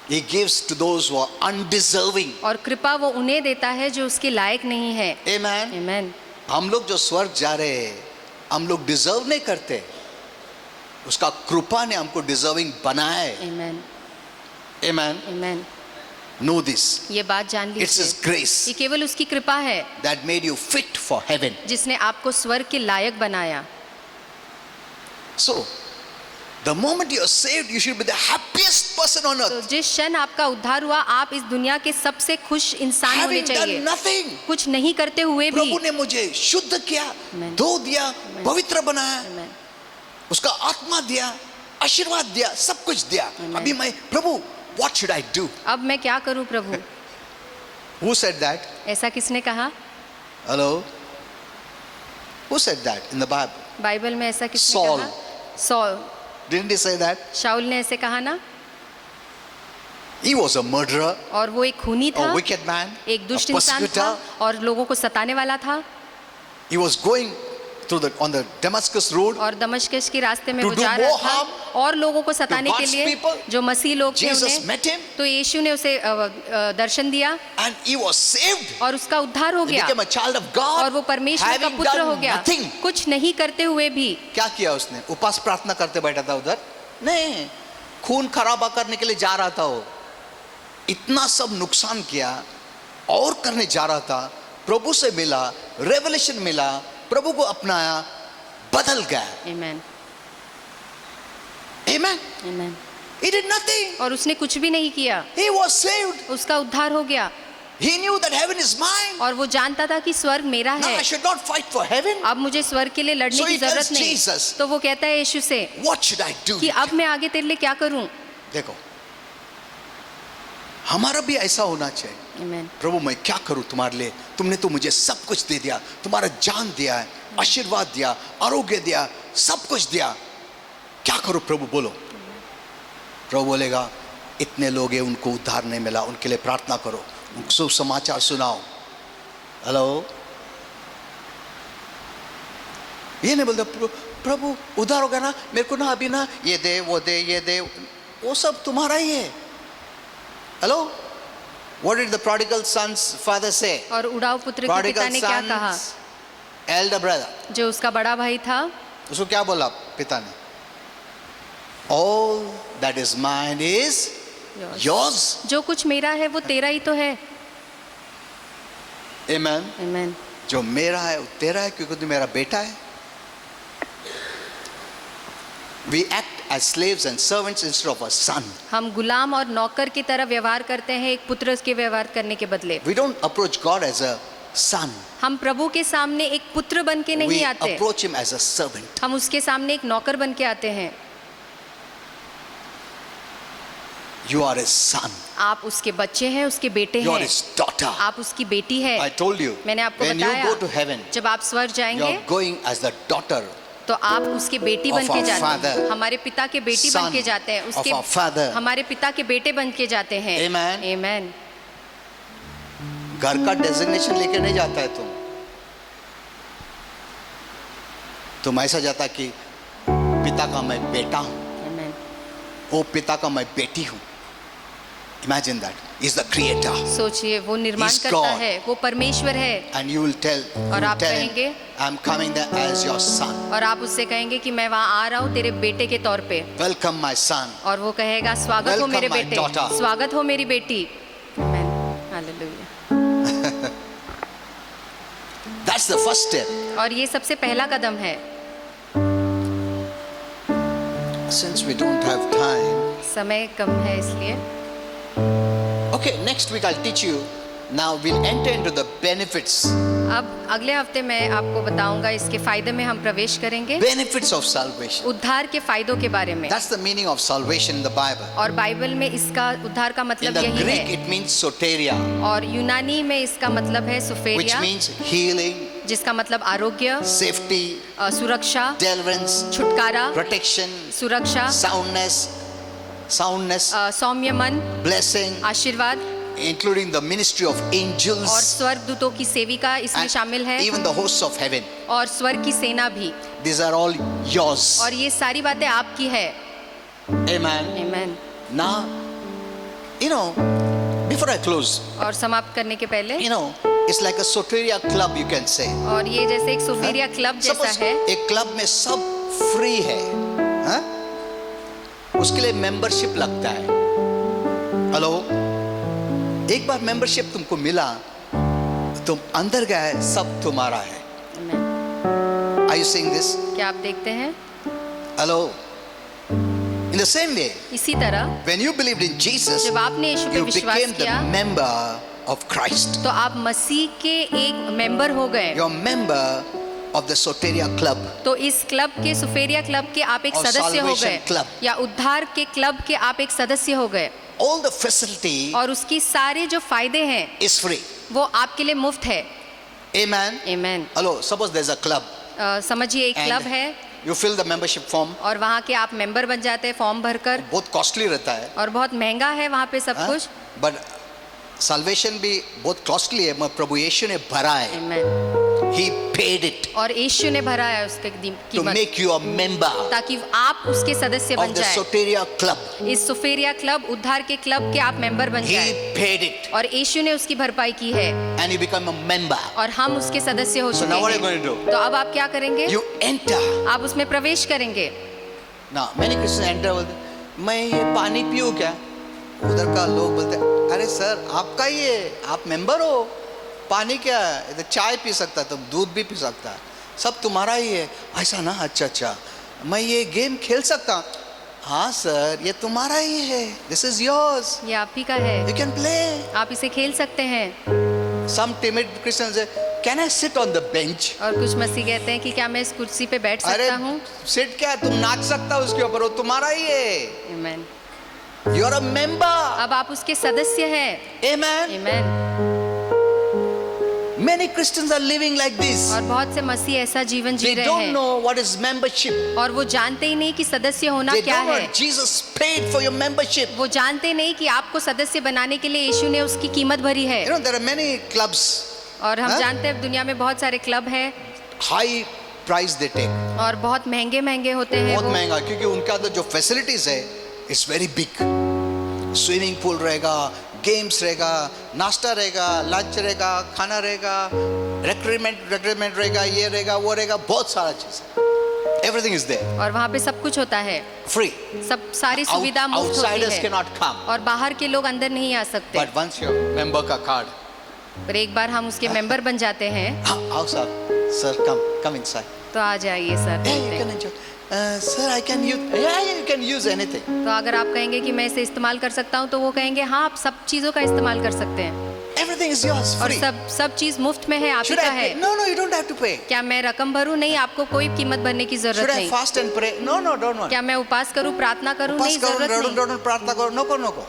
He gives to those who are undeserving. और कृपा वो उन्हें देता है जो उसके लायक नहीं है, Amen. आमेन। हम लोग जो स्वर्ग जा रहे हैं, हम लोग डिजर्व नहीं करते, उसका कृपा ने हमको डिजर्विंग बनाया है। आमेन, Amen. आमेन। Know this. ये बात जान It's His लीजिए, grace ये केवल उसकी कृपा है that made you fit for heaven. जिसने आपको स्वर्ग के लायक बनाया। So, the moment you are saved, you should be the happiest person on तो earth. जिस क्षण आपका उद्धार हुआ, आप इस दुनिया के सबसे खुश इंसान होने Having done चाहिए। nothing, कुछ नहीं करते हुए भी, प्रभु ने मुझे शुद्ध किया, Amen. धो दिया, पवित्र बनाया, आमेन, उसका आत्मा दिया, आशीर्वाद दिया, सब कुछ दिया। Amen. अभी मैं प्रभु, what should I do? अब मैं क्या करूं प्रभु? Who said that? ऐसा किसने कहा? Hello? Who said that in the Bible? Bible में ऐसा किसने Saul. कहा? Saul, Didn't he say that? शाऊल ने ऐसे कहा ना? He was a murderer, और वो एक खूनी था, a wicked man, एक a दुष्ट इंसान था persecutor. और लोगों को सताने वाला था, He was going on the Damascus road और दमश्कस के रास्ते में To वो do जा रहा more था harm और लोगों को सताने के God's लिए, people. जो मसीह लोग थे Jesus उन्हें, met him तो यीशु ने उसे दर्शन दिया and he was saved. और उसका उद्धार हो He गया became a child of और God. वो परमेश्वर का having पुत्र हो done गया, nothing. कुछ नहीं करते हुए भी। क्या किया उसने? उपास प्रार्थना करते बैठा था उधर? नहीं, खून खराबा करने के लिए जा रहा था वो। इतना सब नुकसान किया और करने जा रहा था, प्रभु से मिला, रेवलेशन मिला, प्रभु को अपनाया, बदल गया। आमेन, Amen. Amen. He did nothing. और उसने कुछ भी नहीं किया, He was saved. उसका उद्धार हो गया He knew that heaven is mine. और वो जानता था कि स्वर्ग मेरा Now I है, should not fight for heaven. अब मुझे स्वर्ग के लिए लड़ने So की he tells जरूरत नहीं। Jesus, तो वो कहता है यीशु से What should I do? कि अब मैं आगे तेरे लिए क्या करूं? देखो, हमारा भी ऐसा होना चाहिए। आमेन, प्रभु मैं क्या करूं तुम्हारे लिए? तुमने तो मुझे सब कुछ दे दिया, तुम्हारा जान दिया है, आशीर्वाद दिया, आरोग्य दिया, सब कुछ दिया, क्या करूं प्रभु? बोलो। प्रभु बोलेगा इतने लोग हैं उनको उद्धार नहीं मिला, उनके लिए प्रार्थना करो, उनको शुभ समाचार सुनाओ। हेलो, ये नहीं बोलते प्रभु उद्धार होगा ना, मेरे को ना अभी ना ये दे वो दे ये दे, वो सब तुम्हारा ही है। Hello, what did the prodigal son's father say? और उड़ाव पुत्र के पिता Prodigal ने क्या कहा? son's elder brother, जो उसका बड़ा भाई था, उसको क्या बोला पिता ने? All that is mine is yours. जो कुछ मेरा है वो तेरा ही तो है। Amen. आमेन, जो मेरा है वो तेरा है, क्योंकि तू मेरा बेटा है। We act as slaves and servants instead of a son. हम गुलाम और नौकर की तरह व्यवहार करते हैं एक पुत्र के व्यवहार करने के बदले। We don't approach God as a son. हम प्रभु के सामने एक पुत्र बन के We नहीं आते, approach him as a servant. हम उसके सामने एक नौकर बन के आते हैं। You are his son. आप उसके बच्चे हैं, उसके बेटे You are हैं, his daughter. आप उसकी बेटी है। I told you, मैंने आपको when you बताया, go to heaven, जब आप स्वर्ग you जाएंगे are going as the daughter तो आप उसके बेटी of बन के our जाते father, हैं, हमारे पिता के बेटी son बन के जाते हैं, of उसके our father. हमारे पिता के बेटे बन के जाते हैं। Amen. आमेन। घर का डेजिग्नेशन लेके नहीं जाता है तुम ऐसा जाता कि पिता का मैं बेटा हूं, आमेन। वो पिता का मैं बेटी हूं। Imagine that. He's the creator. सोचिए, वो निर्माण He's करता God. है, वो परमेश्वर है। And you will tell, और आप him, कहेंगे, I'm coming there as your son. और आप उससे कहेंगे कि मैं वहाँ आ रहा हूँ तेरे बेटे के तौर पे। Welcome my son. और वो कहेगा स्वागत हो Welcome मेरे my बेटे, daughter. स्वागत हो मेरी बेटी। आमेन, hallelujah. That's the first step. और ये सबसे पहला कदम है। Since we don't have time, समय कम है इसलिए। okay, next week I'll teach you. Now we'll enter into the benefits. अब अगले हफ्ते मैं आपको बताऊंगा इसके फायदे में हम प्रवेश करेंगे, Benefits of salvation. उद्धार के फायदों के बारे में। That's the meaning of salvation in the Bible. और बाइबल में इसका उद्धार का In मतलब the यही Greek, है, it means soteria, और यूनानी में इसका मतलब है which सुफेरिया, means healing, जिसका मतलब आरोग्य, safety, सुरक्षा, deliverance, छुटकारा, protection, सुरक्षा, soundness, सौम्य मन, blessing. आशीर्वाद। including the ministry of और angels, स्वर्गदूतों की सेविका इसमें and शामिल है, even the hosts of heaven. और स्वर्ग की सेना भी, These are all yours. और ये सारी बातें आपकी है। Amen. आमीन। Now, you know, before I close, और समाप्त करने के पहले, you know, it's like a Soteria club, you can say. और ये जैसे एक सोफेरिया क्लब जैसा Suppose है, एक क्लब में सब फ्री है, हाँ? उसके लिए मेंबरशिप लगता है। हेलो, एक बार मेंबरशिप तुमको मिला, तुम अंदर गए, सब तुम्हारा है। आमीन। Are you seeing this? क्या आप देखते हैं? Hello. In the same way, इसी तरह when you believed in Jesus, जब आपने यीशु पे you विश्वास became the किया, member of Christ. तो आप मसीह के एक मेंबर हो गए। You're a member of the Soteria club. तो इस क्लब के, सुफेरिया क्लब के आप एक और सदस्य हो Salvation गए, Club. या उद्धार के क्लब के आप एक सदस्य हो गए, All the facility और उसकी सारे जो फायदे हैं is free. वो आपके लिए मुफ्त है। Amen. आमीन। Hello, suppose there's a club समझिए एक क्लब है, you fill the membership form. और वहाँ के आप मेंबर बन जाते हैं फॉर्म भरकर, बहुत कॉस्टली रहता है, और बहुत महंगा है वहाँ पे सब कुछ। बट salvation भी बहुत कॉस्टली है, मगर प्रभु यीशु ने भरा है। आमीन। He paid it और यीशु ने भरा है उसके to कीमत, make you a member ताकि आप उसके सदस्य of बन the जाए। Soteria club. इस सुफेरिया क्लब, उद्धार के क्लब के आप मेंबर बन जाए, He paid it और यीशु ने उसकी भरपाई की है, and you become a member. और हम उसके सदस्य हो So चुके now what are you हैं। going to do? तो अब आप क्या करेंगे? You enter. आप उसमें प्रवेश करेंगे। Now many Christians enter बोलते मैं ये पानी पीऊँ क्या? उधर का लोग बोलते अरे सर आपका ही है, आप मेंबर हो, पानी क्या है, इधर चाय पी सकता है, तुम दूध भी पी सकता है, सब तुम्हारा ही है। ऐसा ना, अच्छा अच्छा, मैं ये गेम खेल सकता हूँ? हाँ सर ये तुम्हारा ही है, दिस इज योर्स, ये आप ही का है, यू कैन प्ले। आप इसे खेल सकते हैं। सम टिमिड क्रिश्चियंस से can I sit on the bench? और कुछ मसीह कहते हैं कि क्या मैं इस कुर्सी पे बैठ अरे सकता हूँ? सिट क्या है, तुम नाच सकता हो उसके ऊपर, वो तुम्हारा ही है। आमीन। You are a member. अब आप उसके सदस्य हैं। आमेन। आमीन। Many Christians are living like this. और बहुत से मसीह ऐसा जीवन जी They रहे don't हैं, know what is membership. और वो जानते ही नहीं कि सदस्य होना They क्या don't know है। Jesus paid for your membership. वो जानते नहीं कि आपको सदस्य बनाने के लिए यीशु ने उसकी कीमत भरी है। You know there are many clubs, और हम हाँ? जानते हैं दुनिया में बहुत सारे क्लब हैं, high price they take. और बहुत महंगे महंगे होते हैं बहुत वो। महंगा, क्योंकि उनका तो जो facilities है it's very big. Swimming pool रहेगा, गेम्स रहेगा, नाश्ता रहेगा, लंच रहेगा, खाना रहेगा, रेक्रूटमेंट रहेगा, ये रहेगा, वो रहेगा, बहुत सारा चीज है। Everything is there. और वहाँ पे सब कुछ होता है, Free. सब सारी सुविधा मुफ्त होती Outsiders है, cannot come. और बाहर के लोग अंदर नहीं आ सकते। But once you're member का कार्ड, पर एक बार हम उसके मेंबर बन जाते हैं, हाँ आओ सर, come inside. तो आ जाइए sir. Hey, you can enjoy. Sir, I can use. Yeah, you can use anything. तो अगर आप कहेंगे कि मैं इसे इस्तेमाल कर सकता हूँ, तो वो कहेंगे हाँ आप सब चीज़ों का इस्तेमाल कर सकते हैं, Everything is yours, और free. सब चीज़ मुफ्त में है, आप ही Should का I है। pay? No, you don't have to pay. क्या मैं रकम भरूँ? नहीं, आपको कोई कीमत भरने की Should जरूरत I नहीं। fast and pray? No, don't want. क्या मैं उपास करूँ, प्रार्थना करूँ? पास नहीं, करो, जरूरत नहीं। don't प्रार्थना करो, नको।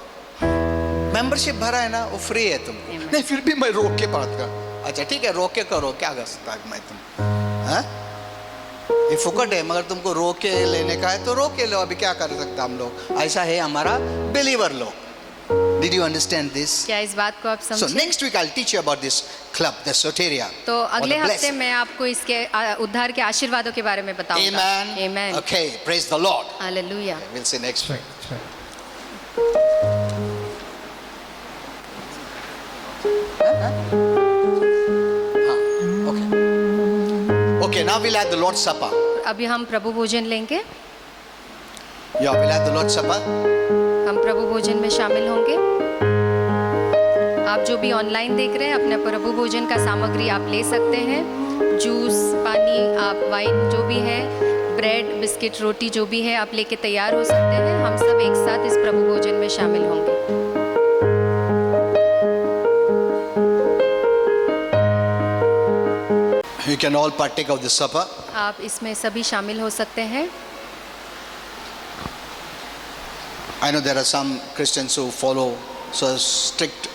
मेंबरशिप भरा है ना, वो फ्री है तुम। Amen. नहीं फिर भी मैं रोक के प्रार्थना कर। अच्छा ठीक है, रोक के करो, क्या कर सकता है मैं तुम? हाँ? ये फुकट है, मगर तुमको रोक के लेने का है तो रोक के लो, अभी क्या कर सकता हम लोग, ऐसा है हमारा बिलीवर लोग। Did you understand this? क्या इस बात को आप So समझे? next week I'll teach you about this club, the Soteria. तो अगले or the हफ्ते blessing. मैं आपको इसके उद्धार के आशीर्वादों के बारे में बताऊंगा। Amen. Amen. Okay, praise the Lord. Hallelujah. We'll see next week. Okay, now we'll have the Lord's Supper. अभी हम प्रभु भोजन लेंगे, Yeah, we'll have the Lord's Supper. हम प्रभु भोजन में शामिल होंगे। आप जो भी ऑनलाइन देख रहे हैं, अपने प्रभु भोजन का सामग्री आप ले सकते हैं, जूस, पानी, आप वाइन जो भी है, ब्रेड, बिस्किट, रोटी जो भी है आप लेके तैयार हो सकते हैं। हम सब एक साथ इस प्रभु भोजन में शामिल होंगे। You can all partake of the supper. आप इसमें सभी शामिल हो सकते हैं। I know there are some Christians who follow so strict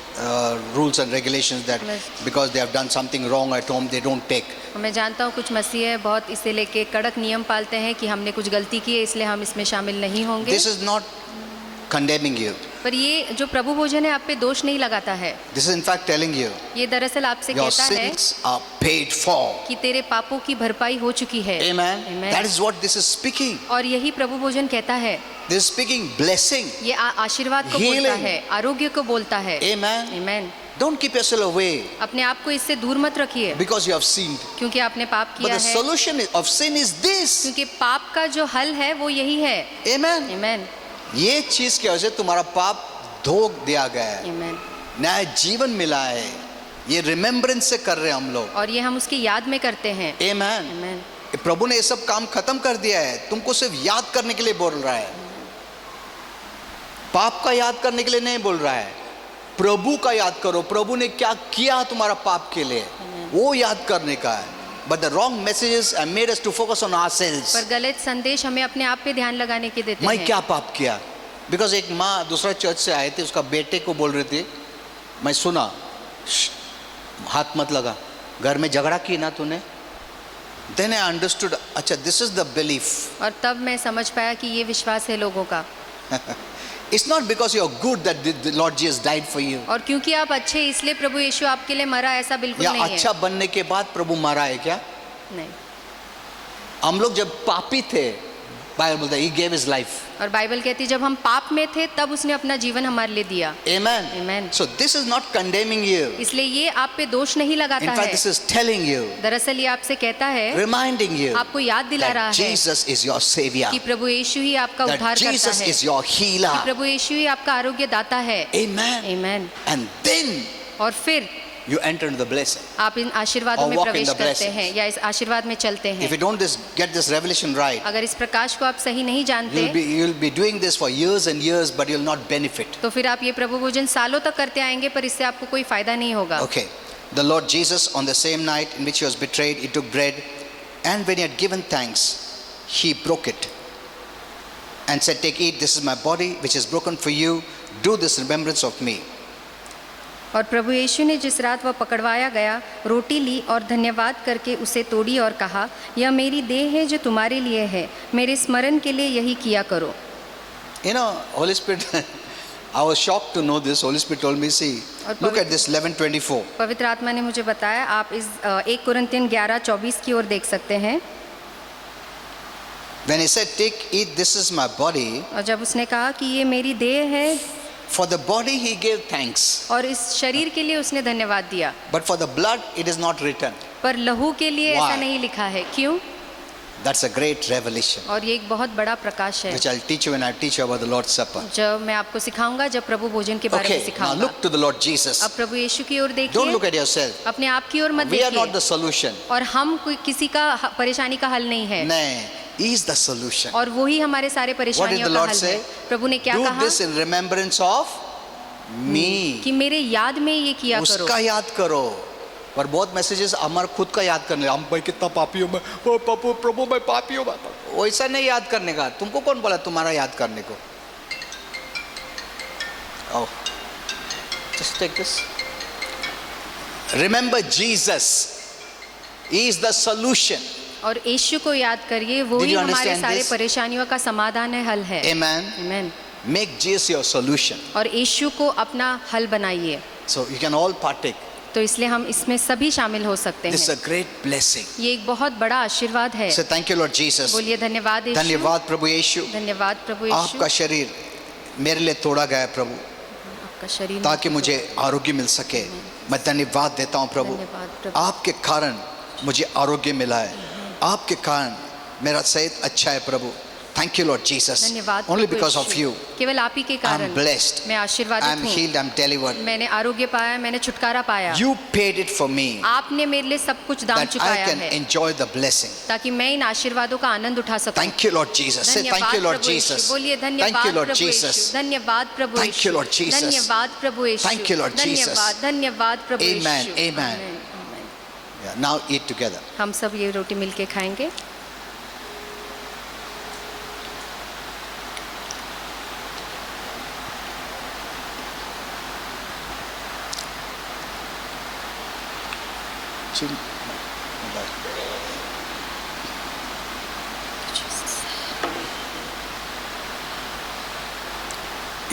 rules and regulations that Yes. because they have done something wrong at home, they don't take. मैं जानता हूँ कुछ मसीह है बहुत इसे लेके कड़क नियम पालते हैं कि हमने कुछ गलती की है इसलिए हम इसमें शामिल नहीं होंगे। This is not condemning you. पर ये जो प्रभु भोजन है आप पे दोष नहीं लगाता है। This is in fact telling you ये दरअसल आपसे your कहता है sins are paid for. कि तेरे पापों की भरपाई हो चुकी है। Amen. Amen. That is what this is speaking. और यही प्रभु भोजन कहता है। This is speaking blessing. ये आशीर्वाद को Healing. बोलता है, आरोग्य को बोलता है। Amen. Amen. Don't keep yourself away अपने आप को इससे दूर मत रखिए because you have sinned. क्योंकि आपने पाप But किया the है। solution of sin is this. क्योंकि पाप का जो हल है वो यही है। Amen. Amen. ये चीज की वजह से तुम्हारा पाप धो दिया गया है, Amen. नया जीवन मिला है। ये रिमेम्बरेंस से कर रहे हैं हम लोग। और ये हम उसकी याद में करते हैं। Amen. Amen. प्रभु ने ये सब काम खत्म कर दिया है, तुमको सिर्फ याद करने के लिए बोल रहा है। पाप का याद करने के लिए नहीं बोल रहा है, प्रभु का याद करो। प्रभु ने क्या किया तुम्हारा पाप के लिए, वो याद करने का है। But the wrong messages have made us to focus on ourselves. पर गलत संदेश हमें अपने आप पे ध्यान लगाने के देते मैं हैं। क्या पाप किया? बिकॉज एक माँ दूसरा चर्च से आए थे, उसका बेटे को बोल रही थी, मैं सुना, हाथ मत लगा, घर में झगड़ा की ना तूने। Then I understood, अच्छा this is the belief. और तब मैं समझ पाया कि ये विश्वास है लोगों का। It's not because you're good that the Lord Jesus died for you. और क्योंकि आप अच्छे इसलिए प्रभु यीशु आपके लिए मरा, ऐसा बिल्कुल या नहीं है। अच्छा बनने के बाद प्रभु मारा है क्या? नहीं। हम लोग जब पापी थे, बाइबल बोलता है he gave his life. और बाइबल कहती है जब हम पाप में थे तब उसने अपना जीवन हमारे लिए दिया। Amen. Amen. So this is not condemning you. इसलिए ये आप पे दोष नहीं लगाता In fact, है। this is telling you, दरअसल ये आपसे कहता है, reminding you आपको याद दिला रहा that है Jesus is your savior. कि प्रभु यीशु ही आपका That उद्धार करता Jesus है, is your healer. कि प्रभु यीशु ही आपका आरोग्य दाता है। Amen. Amen. And then और फिर you enter into the blessing. आप इन आशीर्वादों Or में walk in प्रवेश the करते blessings. हैं या इस आशीर्वाद में चलते If हैं। you don't get this revelation right, अगर इस प्रकाश को आप सही नहीं जानते you'll be doing this for years and years, but you'll not benefit. तो फिर आप ये प्रभु भोजन सालों तक करते आएंगे पर इससे आपको कोई फायदा नहीं होगा। Okay. The Lord Jesus, on the same night in which he was betrayed, he took bread, and when he had given thanks, he broke it and said, "Take, eat, this is my body, which is broken for you. Do this in remembrance of me." और प्रभु यीशु ने जिस रात वह पकड़वाया गया रोटी ली और धन्यवाद करके उसे तोड़ी और कहा, यह मेरी देह है जो तुम्हारे लिए है, मेरे स्मरण के लिए यही किया करो। You know, Holy Spirit, I was shocked to know this. Holy Spirit told me, see, look at this 11:24. पवित्र आत्मा ने मुझे बताया, आप इस 1 कुरिन्थियन 11:24 की ओर देख सकते हैं। When he said, "Take, eat, this is my body," और जब उसने कहा कि ये मेरी देह है, for the body he gave thanks, और इस शरीर के लिए उसने धन्यवाद दिया, but for the blood it is not written. पर लहू के लिए Why? ऐसा नहीं लिखा है। क्यों? That's a great revelation, और ये एक बहुत बड़ा प्रकाश है which I'll teach you when I teach you about the Lord's Supper. जब मैं आपको सिखाऊंगा, जब प्रभु भोजन के बारे में Okay, now सिखाऊंगा। look to the Lord Jesus. अब प्रभु यीशु की ओर Don't देखिए, look at yourself. अपने आप की ओर मत We are not the देखिए। solution. और हम कोई किसी का परेशानी का हल नहीं है, No, he is the solution. और वो ही हमारे सारे What did परेशानियों the का Lord हल say? है। प्रभु ने क्या Do कहा this in remembrance of me. कि मेरे याद में ये किया करो। उसका याद करो। पर बहुत मैसेजेस हमारे खुद का याद करने, हम भाई कितना पापी हूँ मैं, ओ प्रभु मैं पापी हूँ। वैसा नहीं याद करने का। तुमको कौन बोला तुम्हारा याद करने को? Oh, just take this. Remember Jesus. He is the solution. और यीशु को याद करिए, वो Did ही you हमारे understand सारे this? परेशानियों का समाधान है, हल है। Amen. Amen. Make Jesus your solution. और यीशु को अपना हल बनाइए। So you can all partake. तो इसलिए हम इसमें सभी शामिल हो सकते This is हैं। a great blessing. ये एक बहुत बड़ा आशीर्वाद है। So thank you Lord Jesus. बोलिए धन्यवाद यीशु। धन्यवाद प्रभु यीशु। धन्यवाद प्रभु यीशु। आपका शरीर मेरे लिए तोड़ा गया है प्रभु, आपका शरीर ताकि मुझे आरोग्य मिल सके। मैं धन्यवाद देता हूँ प्रभु, धन्यवाद प्रभु। आपके कारण मुझे आरोग्य मिला है, आपके कारण मेरा सेहत अच्छा है प्रभु। Thank you lord Jesus. धन्यवाद ओनली प्रभु बिकॉज ऑफ यीशु। यू केवल आप ही के आई कारण एम ब्लेस्ड, मैं आई एम आशीर्वादित हूँ। Healed, I am delivered. मैंने आरोग्य पाया, मैंने छुटकारा पाया। You paid it for me, आपने मेरे लिए सब कुछ दाम दैट आई चुकाया कैन है, एंजॉय द ब्लेसिंग। ताकि मैं इन आशीर्वादों का आनंद उठा सकूं। Thank you lord Jesus. से थैंक यू लॉर्ड प्रभु यीशु। जीसस। बोलिए थैंक धन्यवाद यू लॉर्ड प्रभु यीशु। जीसस। धन्यवाद प्रभु Thank you, Lord Jesus. धन्यवाद प्रभु यीशु। Thank you, Lord Jesus. धन्यवाद, धन्यवाद प्रभु यीशु। Amen, amen. Amen. नाउ ईट टुगेदर। हम सब ये रोटी मिलके खाएंगे।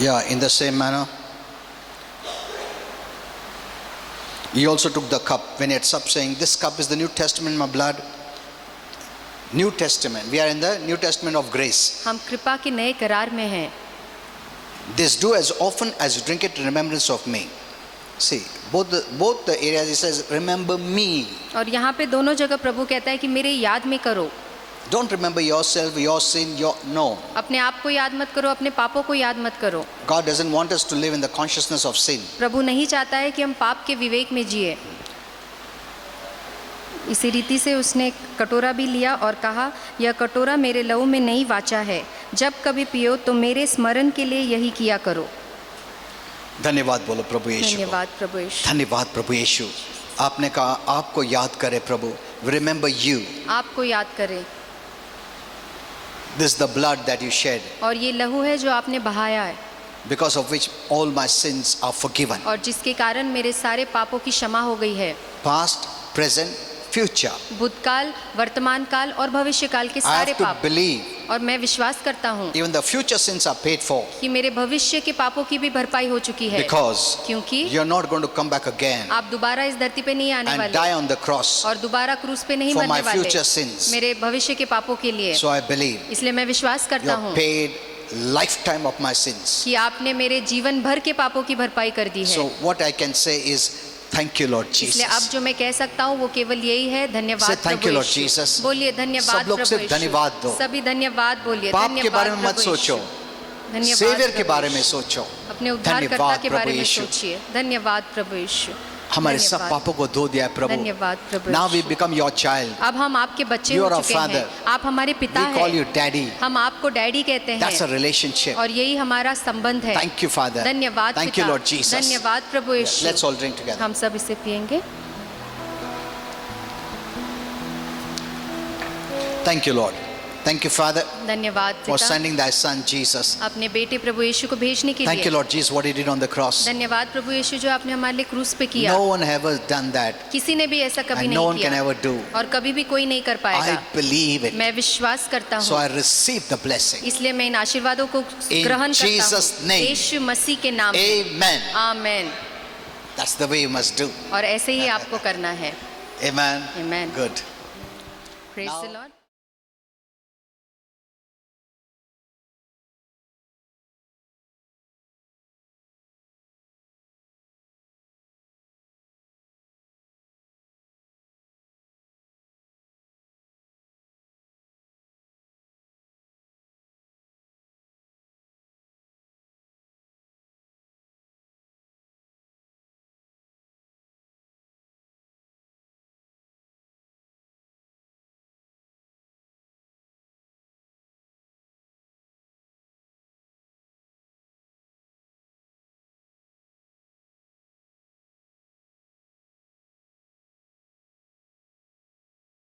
Yeah, in the same manner, he also took the cup when he had supped, saying, "This cup is the New Testament in my blood." New Testament. We are in the New Testament of grace. हम कृपा के नए करार में हैं. This do as often as you drink it in remembrance of me. See, both the areas he says, "Remember me." और यहाँ पे दोनों जगह प्रभु कहता है कि मेरे याद में करो. Don't remember yourself, your sin, your no. अपने आप को याद मत करो, अपने पापों को याद मत करो. God doesn't want us to live in the consciousness of sin. प्रभु नहीं चाहता है कि हम पाप के विवेक में जिए. इसी रीति से उसने कटोरा भी लिया और कहा, यह कटोरा मेरे लहू में नई वाचा है. जब कभी पियो तो मेरे स्मरण के लिए यही किया करो. धन्यवाद बोलो प्रभु यीशु को. धन्यवाद प्रभु यीशु. धन्यवाद प्रभु यीशु. आपने कहा आपको याद करे प्रभु. Remember you. आपको याद करे. This is the blood that you shed, और ये लहू है जो आपने बहाया है, because of which all my sins are forgiven. और जिसके कारण मेरे सारे पापों की क्षमा हो गई है. Past, present, future. भूतकाल, वर्तमान काल और भविष्य काल के I सारे have to पाप. believe और मैं विश्वास करता हूँ even the future sins are paid for, कि मेरे भविष्य के पापों की भी भरपाई हो चुकी है. because क्योंकि you're not going to come back again आप दोबारा इस धरती पे नहीं आने and वाले die on the cross और दोबारा क्रूस पे नहीं for मरने my वाले future sins. मेरे भविष्य के पापों के लिए. So I believe इसलिए मैं विश्वास you करता have हूँ paid lifetime of my sins. कि आपने मेरे जीवन भर के पापों की भरपाई कर दी है. So what I can say is thank you Lord इसलिए अब Jesus. जो मैं कह सकता हूँ वो केवल यही है, धन्यवाद Say thank Prabhu you, Lord Yeshu. Jesus. बोलिए धन्यवाद सब लोग प्रभु सिर्फ यीशु. धन्यवाद दो. सभी धन्यवाद बोलिए. पाप के धन्यवाद बारे में मत प्रभु सोचो. यीशु. धन्यवाद सेवियर के प्रभु बारे में यीशु. सोचो. अपने उद्धारकर्ता धन्यवाद के प्रभु बारे में यीशु. सोचिए. धन्यवाद प्रभु यीशु. हमारे सब धन्यवाद. पापों को धो दिया है प्रभु. धन्यवाद प्रभु Now we Yeshu. become your child. अब हम आपके बच्चे You हो are our चुके हैं. father. आप हमारे पिता We call हैं. you daddy. हम आपको डैडी कहते That's a हैं relationship. और यही हमारा संबंध है. Thank you Father. धन्यवाद Thank you पिता. Lord Jesus. धन्यवाद प्रभु यीशु. Let's all drink together. हम सब इसे पिएंगे. Thank you Lord. Thank you Father धन्यवाद for पिता sending thy son Jesus. अपने बेटे प्रभु यीशु को भेजने के Thank you लिए. Lord Jesus what he did on the cross. धन्यवाद प्रभु यीशु जो आपने हमारे लिए क्रूस पे किया. No one ever done that किसी ने भी ऐसा कभी and no one नहीं can किया ever do. और कभी भी कोई नहीं कर I पाएगा. believe it. मैं विश्वास करता So हूँ, I receive the blessing. इसलिए मैं इन आशीर्वादों को In ग्रहण करता Jesus' हूँ name. यीशु मसीह के नाम में. Amen. Amen. That's the way you must do. और ऐसे ही आपको करना है. Amen. Amen. Good. Praise Now- the Lord.